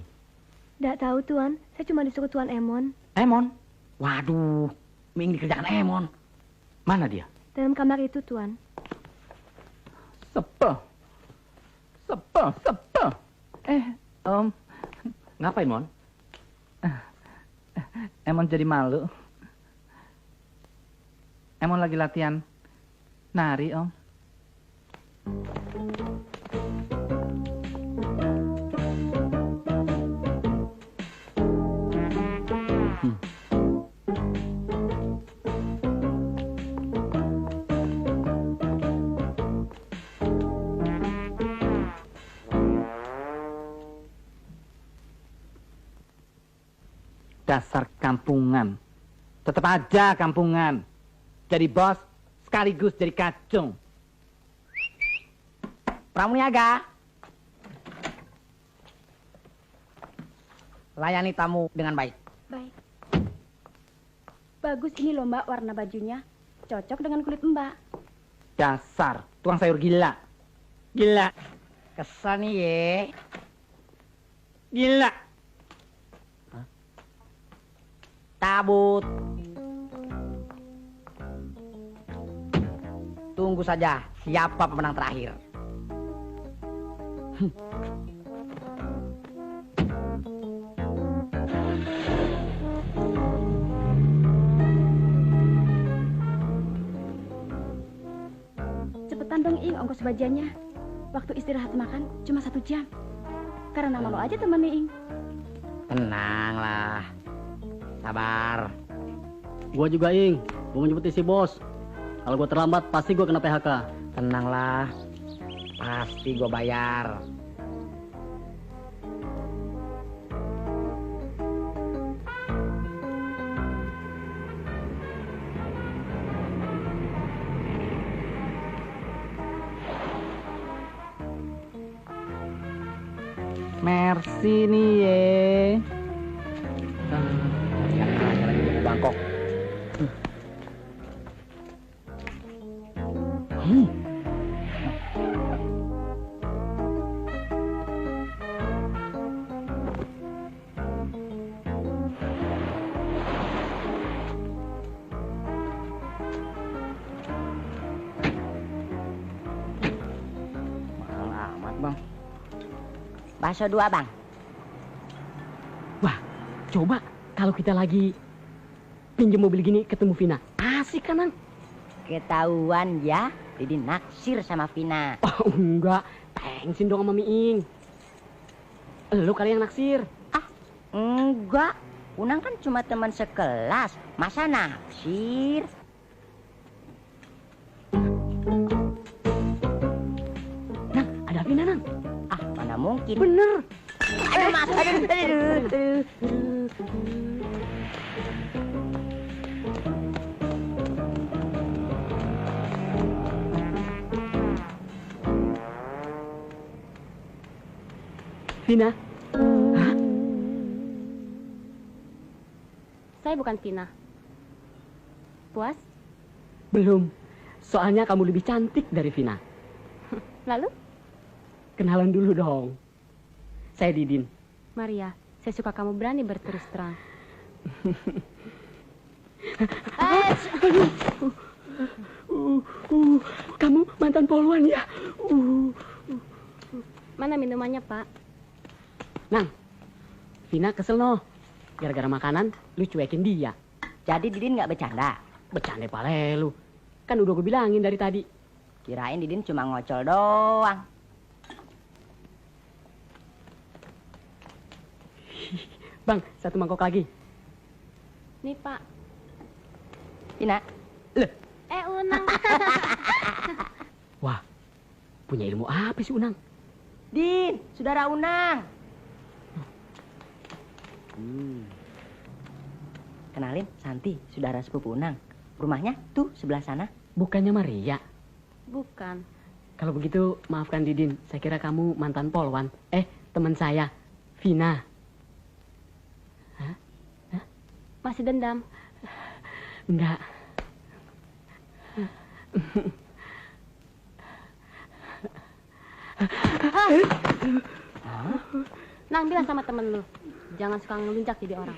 Tidak tahu, Tuan. Saya cuma disuruh Tuan Emon. Emon? Waduh, Miing dikerjakan Emon. Mana dia? Dalam kamar itu, Tuan. Sepe. Ngapain, Mon? Emon jadi malu. Emon lagi latihan nari, Om. Dasar kampungan. Tetap aja kampungan. Jadi bos sekaligus jadi kacung. Pramuniaga. Layani tamu dengan baik. Baik. Bagus ini loh Mbak warna bajunya. Cocok dengan kulit Mbak. Dasar tukang sayur gila. Gila. Kesel nih ye. Gila. Tabut. Tunggu saja siapa pemenang terakhir. Cepetan dong Ing ongkos bajannya. Waktu istirahat makan cuma 1 jam. Karena nama lo aja temennya Ing. Tenanglah. Sabar. Gua juga, Ing. Gua mau jemput si bos. Kalau gua terlambat, pasti gua kena PHK. Tenanglah. Pasti gue bayar. Merci nih ye. Bangkok. Mahal amat, Bang. Bakso 2, Bang. Wah, coba kalau kita lagi pinjam mobil gini ketemu Vina. Asik kan, Nang? Ketahuan ya, Didi naksir sama Vina. Oh, enggak. Thanksin dong sama Miing. Lu kali yang naksir. Enggak, Unang kan cuma teman sekelas. Masa naksir? Nang, ada Vina, Nang. Mana mungkin. Bener. Aduh, Mas. Aduh. Vina. Hah? Saya bukan Vina. Puas? Belum. Soalnya kamu lebih cantik dari Vina. Lalu? Kenalan dulu dong. Saya Didin. Maria, saya suka kamu berani berterus terang. Kamu mantan polwan ya? Mana minumannya, Pak? Nang, Vina kesel noh. Gara-gara makanan, lu cuekin dia. Jadi Didin nggak bercanda? Bercanda pale lu. Kan udah gue bilangin dari tadi. Kirain Didin cuma ngocol doang. Bang, 1 mangkok lagi. Nih, Pak. Vina. Unang. Wah, punya ilmu apa sih Unang? Din, saudara Unang. Kenalin, Santi, saudara sepupu Unang. Rumahnya tuh sebelah sana. Bukannya Maria? Bukan. Kalau begitu, maafkan Didin. Saya kira kamu mantan polwan. Teman saya, Vina. Hah? Masih dendam? Enggak. Nang, bilang sama temen lu. Jangan suka ngeluncak jadi orang.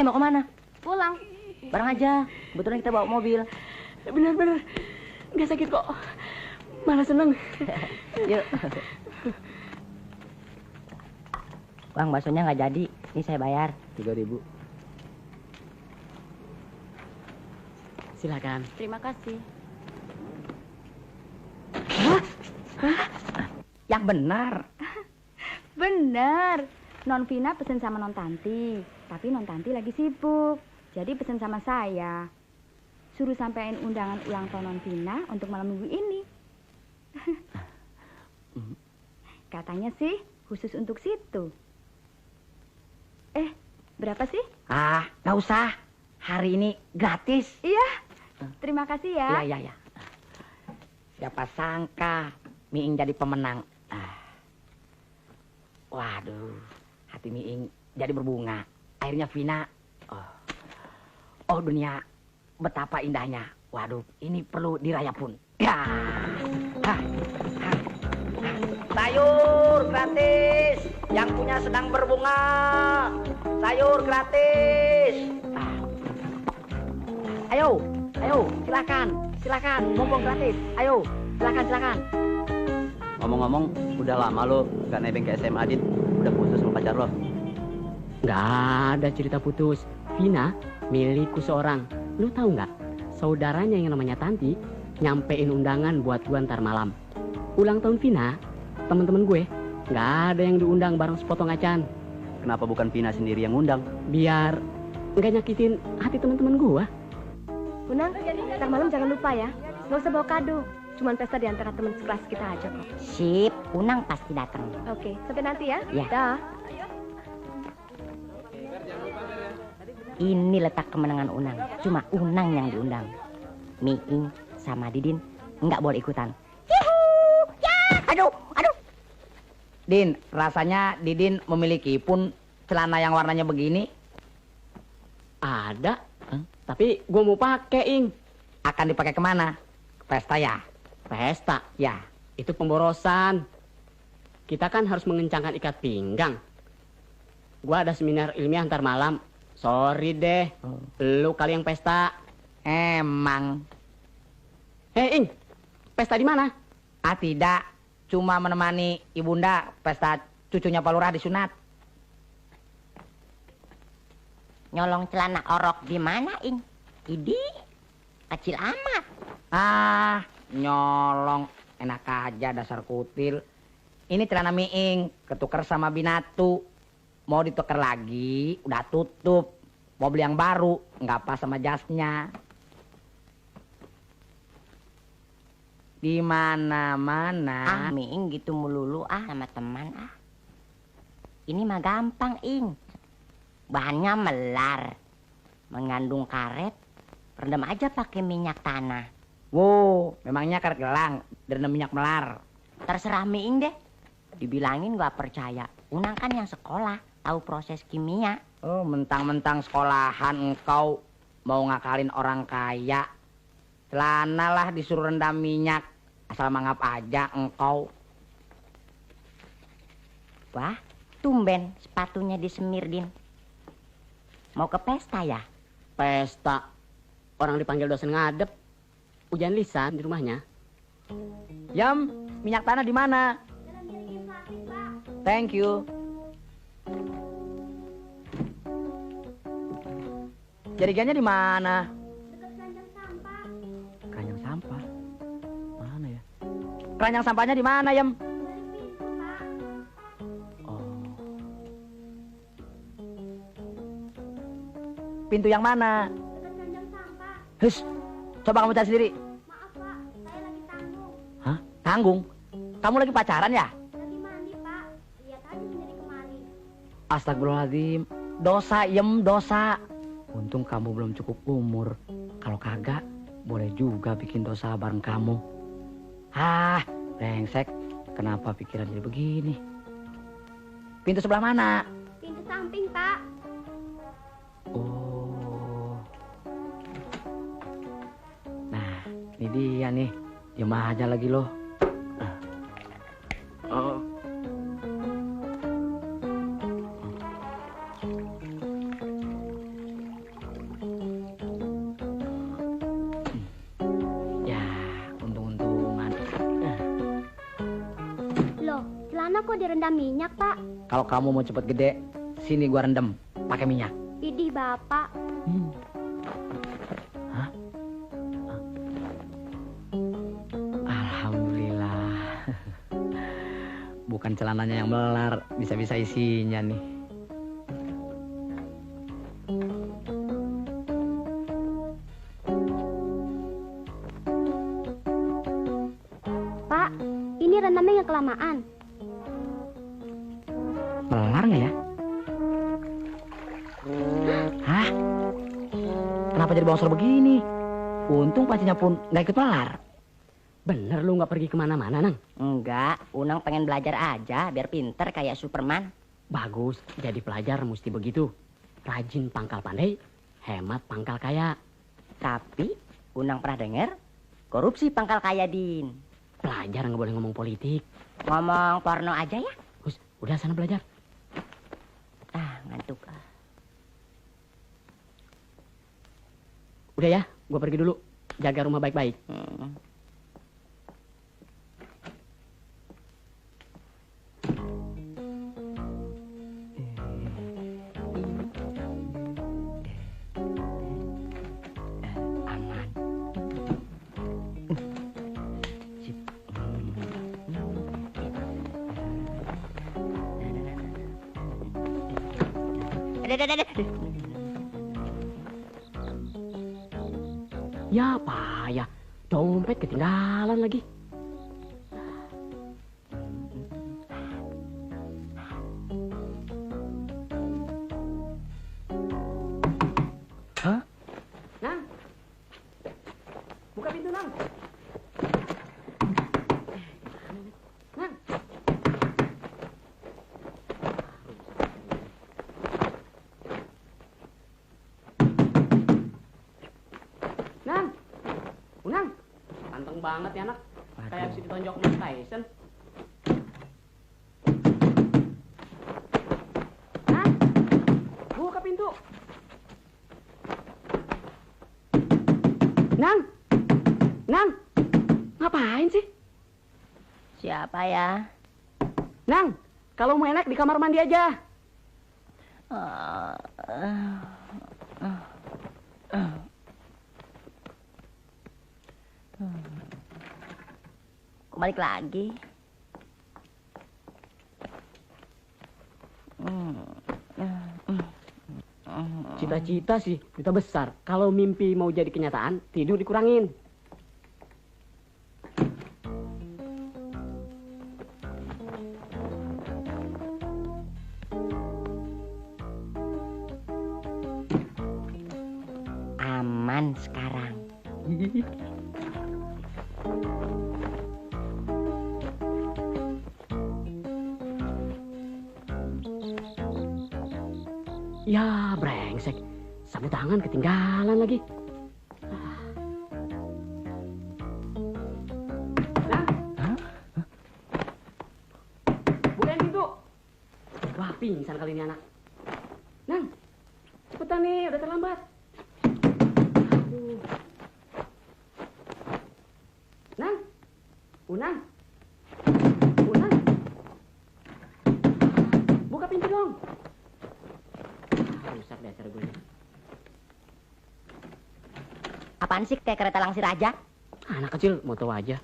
Mau kemana? Pulang. Bareng aja. Kebetulan kita bawa mobil. Bener-bener. Nggak sakit kok. Malah seneng. Yuk. Bang, baksonya nggak jadi. Ini saya bayar. 3.000. Silakan. Terima kasih. Yang benar. Bener. Non Vina pesen sama Non Tanti. Tapi Non Tanti lagi sibuk. Jadi pesen sama saya. Suruh sampein undangan ulang tahun Non Vina untuk malam minggu ini. Katanya sih khusus untuk situ. Berapa sih? Ah, nggak usah. Hari ini gratis. Iya. Terima kasih ya. Iya. Siapa sangka Miing jadi pemenang. Waduh, hati Miing jadi berbunga. Akhirnya Vina. Oh dunia, betapa indahnya. Waduh, ini perlu dirayapun. Ya. Sayur gratis. Yang punya sedang berbunga. Sayur gratis. Ayo, silakan, mumpung gratis. Ayo, silakan. Ngomong-ngomong, udah lama lo gak nebeng ke SMA, Dit. Udah putus sama pacar lo. Nggak ada cerita putus. Vina milikku seorang. Lu tahu nggak? Saudaranya yang namanya Tanti nyampein undangan buat gua ntar malam. Ulang tahun Vina, temen-temen gue nggak ada yang diundang bareng sepotong acan. Kenapa bukan Vina sendiri yang undang? Biar nggak nyakitin hati temen-temen gua. Unang, ntar malam jangan lupa ya. Nggak usah bawa kado. Cuman pesta di antara teman sekelas kita aja kok. Sip, Unang pasti datang. Oke, sampai nanti ya. Ya. Dah. Ini letak kemenangan Unang. Cuma Unang yang diundang. Miing sama Didin nggak boleh ikutan. Aduh. Din, rasanya Didin memiliki pun celana yang warnanya begini. Ada, tapi gua mau pakai, Ing. Akan dipakai kemana? Pesta ya? Pesta? Ya. Itu pemborosan. Kita kan harus mengencangkan ikat pinggang. Gua ada seminar ilmiah ntar malam. Sorry deh, lu kali yang pesta. Emang. Hei, Ing, pesta di mana? Tidak, cuma menemani ibunda pesta cucunya Pak Lurah disunat. Nyolong celana orok di mana, Ing? Idih, kecil amat. Nyolong, enak aja dasar kutil. Ini celana Miing, ketuker sama Binatu. Mau ditukar lagi, udah tutup. Mau beli yang baru, nggak pas sama jasnya. Di mana-mana. Miing gitu melulu sama teman Ini mah gampang, Ing. Bahannya melar, mengandung karet. Rendam aja pakai minyak tanah. Wow, memangnya karet gelang, direndam minyak melar. Terserah Miing deh. Dibilangin gak percaya. Unang kan yang sekolah, tahu proses kimia. Oh, mentang-mentang sekolahan engkau mau ngakalin orang kaya. Celana lah disuruh rendam minyak. Asal mangap aja engkau. Wah, tumben sepatunya disemir, Din. Mau ke pesta ya? Pesta. Orang dipanggil dosen ngadep. Ujian lisan di rumahnya. Yam, minyak tanah di mana? Thank you. Jarigannya di mana? Keranjang sampah. Mana ya? Keranjang sampahnya di mana, Yam? Pintu yang mana? Hus, coba kamu cari sendiri. Maaf, Pak. Saya lagi tanggung. Hah? Tanggung? Kamu lagi pacaran ya? Lagi mandi, Pak. Lihat aja sendiri kemari. Astagfirullahaladzim. Dosa, Yem, dosa. Untung kamu belum cukup umur. Kalau kagak, boleh juga bikin dosa bareng kamu. Brengsek. Kenapa pikiran jadi begini? Pintu sebelah mana? Pintu samping, Pak. Oh. Nah, ini dia nih. Diam aja lagi loh. Oh. Ya, untung-untungan. Loh, celana kok direndam minyak, Pak? Kalau kamu mau cepet gede, sini gua rendam pakai minyak. Idih, Bapak. Hah? Alhamdulillah. Bukan celananya yang melar, bisa-bisa isinya nih. Pak, ini rendamnya yang kelamaan. Melar nggak ya? kenapa jadi bongsor begini? Untung pancinya pun nggak ikut melar. Bener lu nggak pergi kemana-mana, Nang? Enggak, Unang pengen belajar aja biar pinter kayak Superman. Bagus, jadi pelajar mesti begitu. Rajin pangkal pandai, hemat pangkal kaya. Tapi Unang pernah dengar korupsi pangkal kaya, Din. Pelajar nggak boleh ngomong politik. Ngomong porno aja ya. Udah sana belajar. Ngantuk. Udah ya, gue pergi dulu. Jaga rumah baik-baik. Ya payah, dompet ketinggalan lagi. Hah? Nang, buka pintu, Nang. Nang. Nang, Unang, ganteng banget ya anak. Kayak habis ditonjok Mike Tyson. Nang, buka pintu. Nang, ngapain sih? Siapa ya? Nang, kalau mau enak di kamar mandi aja. Kok balik lagi? Cita-cita sih kita besar. Kalau mimpi mau jadi kenyataan, tidur dikurangin. Aman sekarang. Ya, brengsek. Sapu tangan ketinggalan lagi. Nang. Bukain pintu. Wah, pingsan kali ini anak. Nang, cepetan nih, udah terlambat. Aduh. Nang. Unang. Buka pintu dong. Rusak dasar gue. Apaan sih kayak kereta langsir aja? Anak kecil mau tahu aja.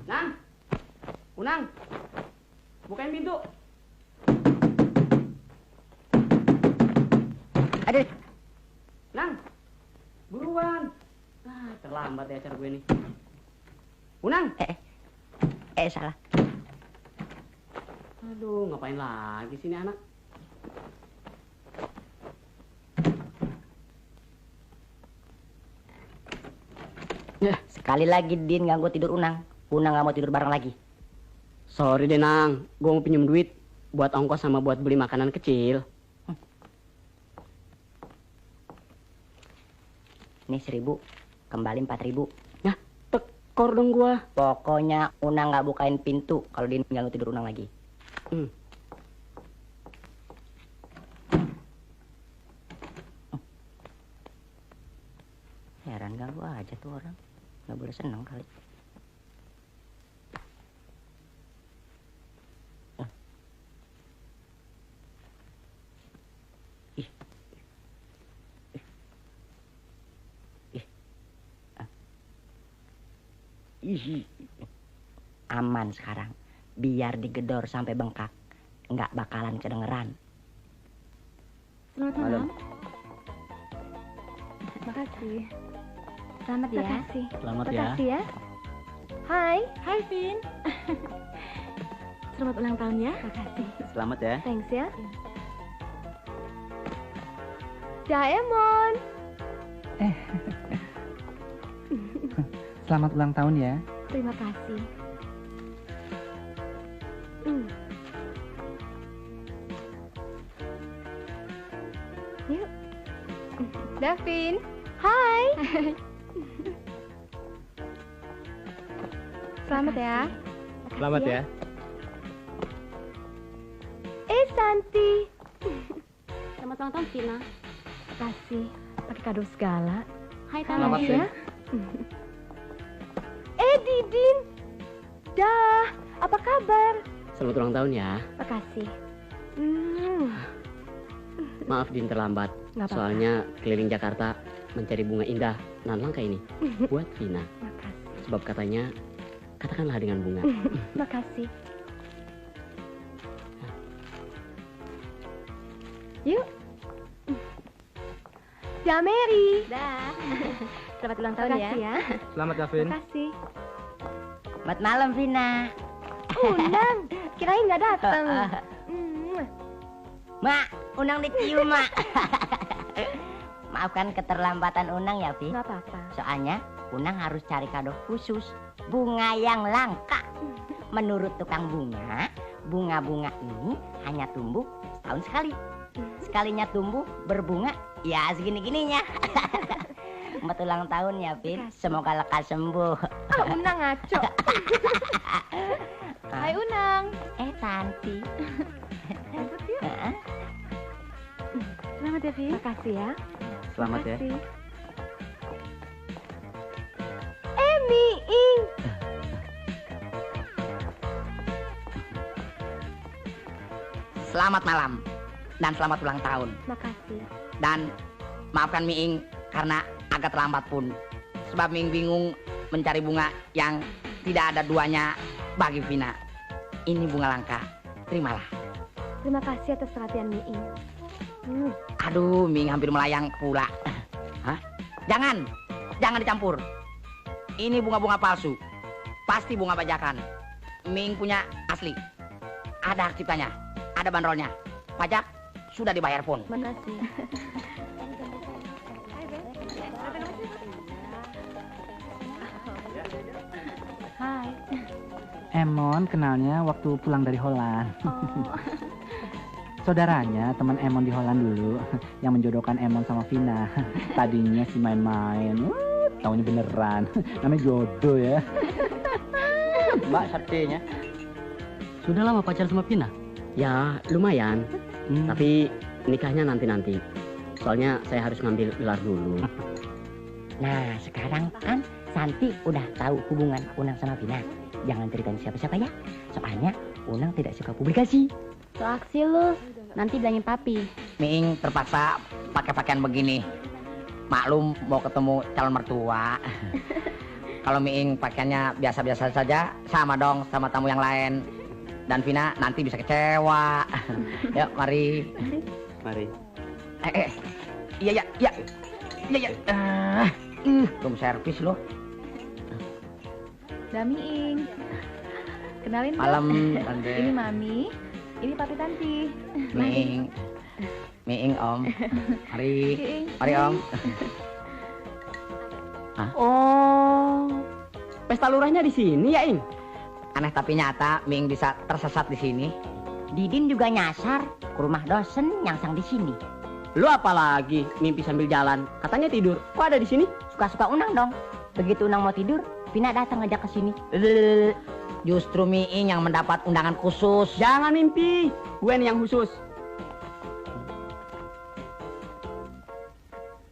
Nang, Unang, bukain pintu. Aduh. Nang, buruan. Terlambat ya acara gue nih. Unang. Salah. Aduh, ngapain lagi sini anak? Sekali lagi Din ganggu tidur Unang. Unang gak mau tidur bareng lagi. Sorry deh Nang, gue mau pinjem duit buat ongkos sama buat beli makanan kecil. Nih 1.000, kembali 4.000. Nah, tekor dong gua. Pokoknya Unang gak bukain pintu kalau Din ganggu tidur Unang lagi. Heran ganggu aja tuh orang. Gak boleh seneng kali. Aman sekarang. Biar digedor sampai bengkak. Nggak bakalan kedengeran. Selamat Malam. malam. Makasih. Selamat ya. Makasih. Selamat ya. Makasih ya. Hai. Hai, Vin. Selamat ulang tahun ya. Makasih. Selamat ya. Thanks ya. Daemon. Selamat ulang tahun ya. Terima kasih. Yuk. Davin. Hai. Selamat ya. Selamat ya. Santi. Selamat ulang tahun, Vina. Kasih. Pakai kado segala. Hai, Selamat ya. Didin. Dah. Apa kabar? Selamat ulang tahun ya. Makasih. Maaf Din terlambat. Nggak apa-apa. Soalnya keliling Jakarta mencari bunga indah nan langka ini buat Vina. Makasih. Sebab katanya katakanlah dengan bunga. Makasih. Yuk. Dah, Mary. Dah. Selamat ulang tahun ya. Selamat Davin. Makasih. Selamat malam, Vina. Unang, kirain nggak datang. Mak, Unang dicium, Mak. Maafkan keterlambatan Unang ya, Vi. Nggak apa-apa. Soalnya Unang harus cari kado khusus, bunga yang langka. Menurut tukang bunga, bunga-bunga ini hanya tumbuh setahun sekali. Sekalinya tumbuh berbunga, ya segini-gininya. Selamat ulang tahun ya, Vin. Semoga lekas sembuh. Unang ngaco. Hai, Unang. Tanti. Selamat ya, Vi. Makasih ya. Selamat ya. Miing. Selamat malam dan selamat ulang tahun. Makasih. Dan maafkan Miing karena agak terlambat pun. Sebab Miing bingung mencari bunga yang tidak ada duanya bagi Vina. Ini bunga langka. Terimalah. Terima kasih atas perhatian Miing. Aduh, Miing hampir melayang pula. Hah? Jangan dicampur. Ini bunga-bunga palsu. Pasti bunga bajakan. Miing punya asli. Ada hak ciptanya, ada bandrolnya. Pajak sudah dibayar pun. Makasih. Hai. Emon kenalnya waktu pulang dari Holland. Saudaranya teman Emon di Holland dulu yang menjodohkan Emon sama Vina. Tadinya sih main-main, taunya beneran. Namanya jodoh ya. Mbak Sartinya. Sudah lama pacaran sama Vina? Ya lumayan. Tapi nikahnya nanti-nanti. Soalnya saya harus ngambil gelar dulu. Nah, sekarang kan Santi udah tahu hubungan Unang sama Vina. Jangan ceritain siapa-siapa ya. Soalnya Unang tidak suka publikasi. So aksi lu. Nanti bilangin papi. Miing terpaksa pakai pakaian begini. Maklum mau ketemu calon mertua. Kalau Miing pakaiannya biasa-biasa saja, sama dong sama tamu yang lain. Dan Vina nanti bisa kecewa. Yuk, mari. Mari. Iya. Room service loh. Damiing. Kenalin dong. Malam, Tante. Ini Mami. Ini Papi Tanti. Miing Om. Mari. Miing. Mari Om. Hah? Oh, pesta lurahnya di sini ya, Ing? Aneh tapi nyata, Miing bisa tersesat di sini. Didin juga nyasar ke rumah dosen nyangsang di sini. Lu apalagi mimpi sambil jalan? Katanya tidur. Kok ada di sini? Suka-suka Unang dong. Begitu Unang mau tidur, Vina datang ngajak ke sini. Justru Miing yang mendapat undangan khusus. Jangan mimpi, gue nih yang khusus.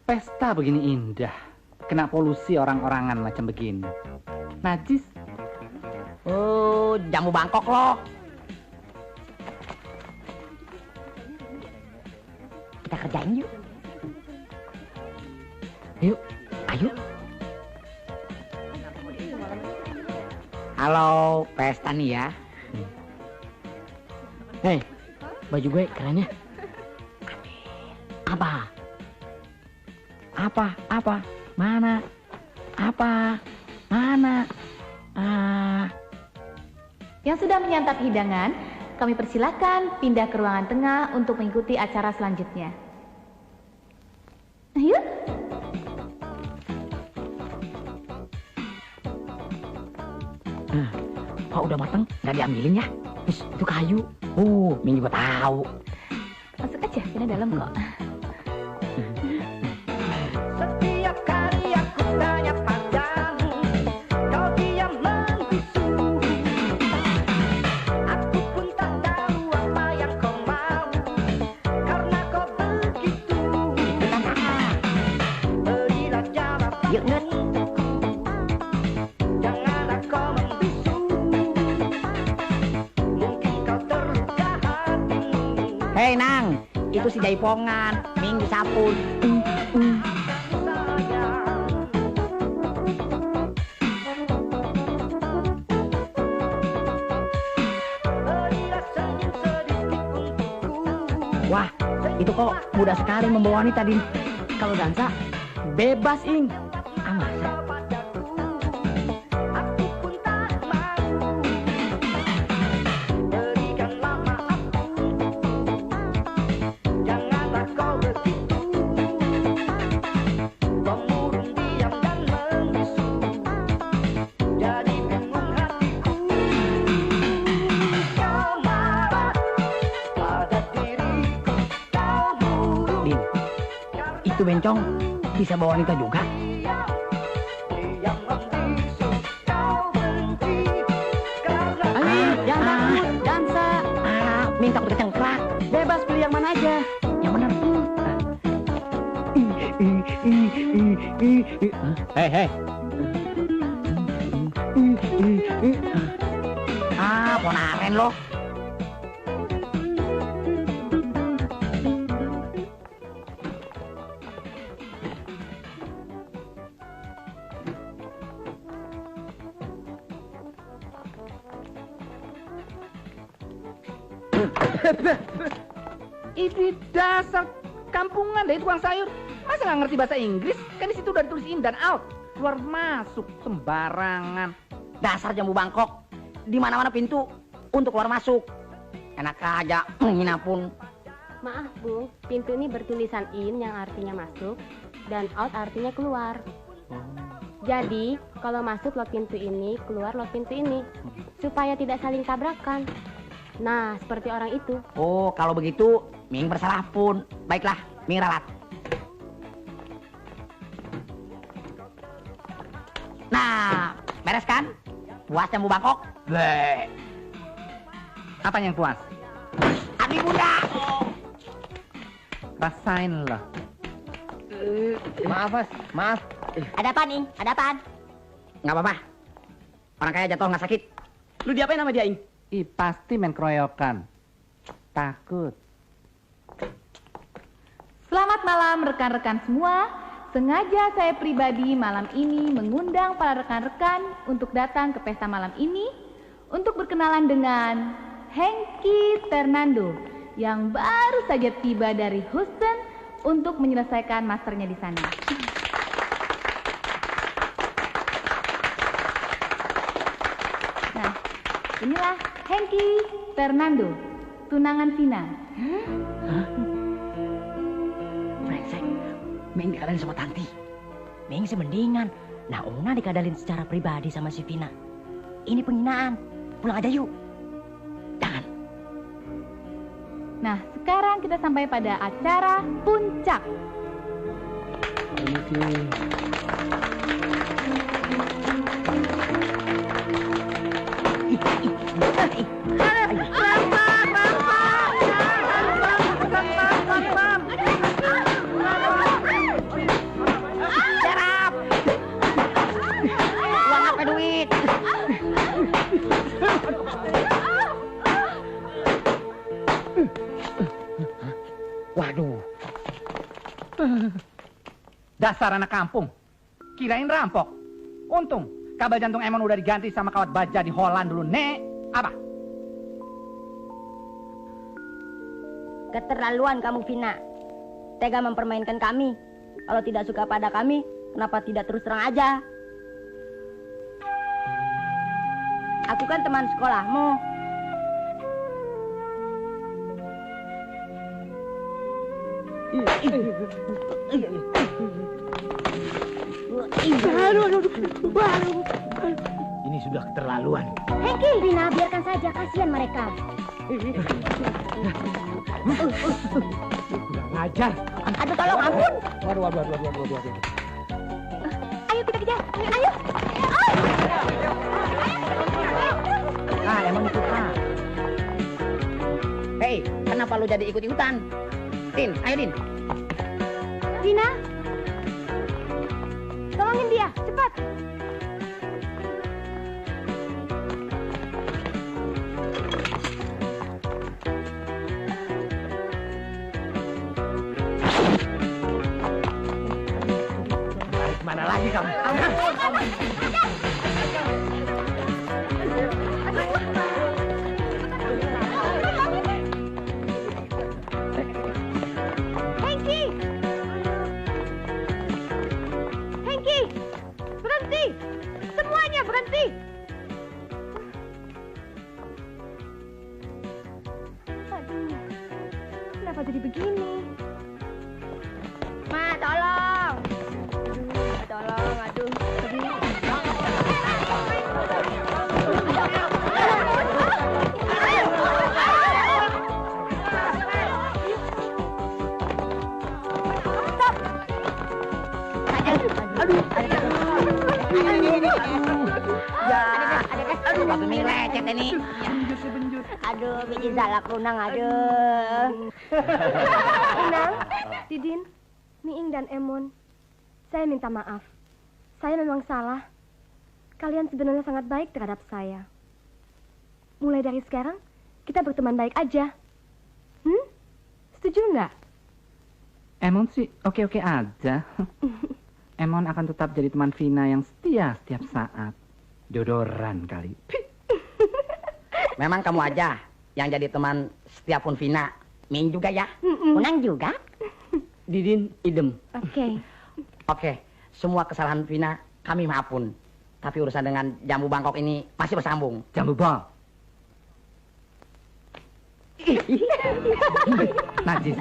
Pesta begini indah, kena polusi orang-orangan macam begini. Najis. Oh, jamu Bangkok loh. Kita kerjain yuk. Yuk, ayo. Halo, pesta nih ya. Hei, baju gue keren ya? Apa? Apa? Mana? Apa? Mana? Yang sudah menyantap hidangan, kami persilakan pindah ke ruangan tengah untuk mengikuti acara selanjutnya. Ayo. Kok udah mateng? Nggak diambilin ya? Terus itu kayu. Ming juga tahu. Masuk aja, Vina dalam kok. Setiap kali aku tanya padamu, kau diam membisu. Aku pun tak tahu apa yang kau mau, karena kau begitu. Berilah jawaban untukku, janganlah kau membisu. Mungkin kau terluka hatimu. Hei Nang, itu si Jaipongan. Ming disapun. Wah, itu kok mudah sekali membawa wanita, Din. Kalau dansa, bebas, Ing. Masa? Din, itu bencong bisa bawa wanita juga? Ayo, jangan takut, dansa. Ming takut kecengkrak. Bebas pilih yang mana aja. Yang benar. Hei. Ponaren lo. Ini dasar kampungan dari tukang sayur. Masa nggak ngerti bahasa Inggris? Kan di situ udah ditulis in dan out, keluar masuk sembarangan. Dasar jambu Bangkok. Di mana-mana pintu untuk keluar masuk. Enak aja menghina pun. Maaf, Bung. Pintu ini bertulisan in yang artinya masuk dan out artinya keluar. Jadi, kalau masuk lewat pintu ini, keluar lewat pintu ini. Supaya tidak saling tabrakan. Nah, seperti orang itu. Oh, kalau begitu Ming bersalah pun. Baiklah, Ming ralat. Nah, beres kan? Puas jambu Bangkok? Bleh. Apa yang puas? Aduh, Bunda. Rasain lah. Maaf, Mas. Maaf. Ada apaan, Ing? Ada apaan? Nggak apa-apa. Orang kaya jatuh nggak sakit. Lu diapain sama dia, Ing? Pasti main keroyokan. Takut. Selamat malam rekan-rekan semua. Sengaja saya pribadi malam ini mengundang para rekan-rekan untuk datang ke pesta malam ini untuk berkenalan dengan Hengki Fernando yang baru saja tiba dari Houston untuk menyelesaikan masternya di sana. Nah, inilah Hengki Fernando, tunangan Vina. Brengsek. Ming dikadalin sama Tanti. Ming semendingan. Nah, Una dikadalin secara pribadi sama si Vina. Ini penghinaan. Pulang aja yuk. Jangan. Nah, sekarang kita sampai pada acara puncak. Uang apa duit? Waduh. Dasar anak kampung. Kirain rampok. Untung kabel jantung Emon udah diganti sama kawat baja di Holland dulu, Nek. Apa? Keterlaluan kamu, Vina. tega mempermainkan kami? Kalau tidak suka pada kami, kenapa tidak terus terang aja? Aku kan teman sekolahmu. Ini sudah keterlaluan. Hengki, Vina, biarkan saja, kasihan mereka. Ngajar. Aduh, tolong ampun. Waduh. Ayo kita kejar, ayo. Emon ikut Hei, kenapa lu jadi ikut-ikutan? Din, ayo Din. Vina, tolongin dia, cepat. Mana lagi kamu? Hengki, berhenti. Semuanya berhenti. Aduh, kenapa jadi begini? Ma, tolong. Tolong, aduh. Aduh, pakai lecet ini. Aduh, biji salak lunang, aduh. Inang, Didin, Miing dan Emon, saya minta maaf. Saya memang salah. Kalian sebenarnya sangat baik terhadap saya. Mulai dari sekarang, kita berteman baik aja. Setuju nggak? Emon sih oke-oke aja. Emon akan tetap jadi teman Vina yang setia setiap saat. Dodoran kali. Memang kamu aja yang jadi teman setia pun Vina. Min juga ya? Unang juga? Didin, idem. Oke, semua kesalahan Vina kami maafun. Tapi urusan dengan jambu Bangkok ini masih bersambung. Jambu bang. Najis.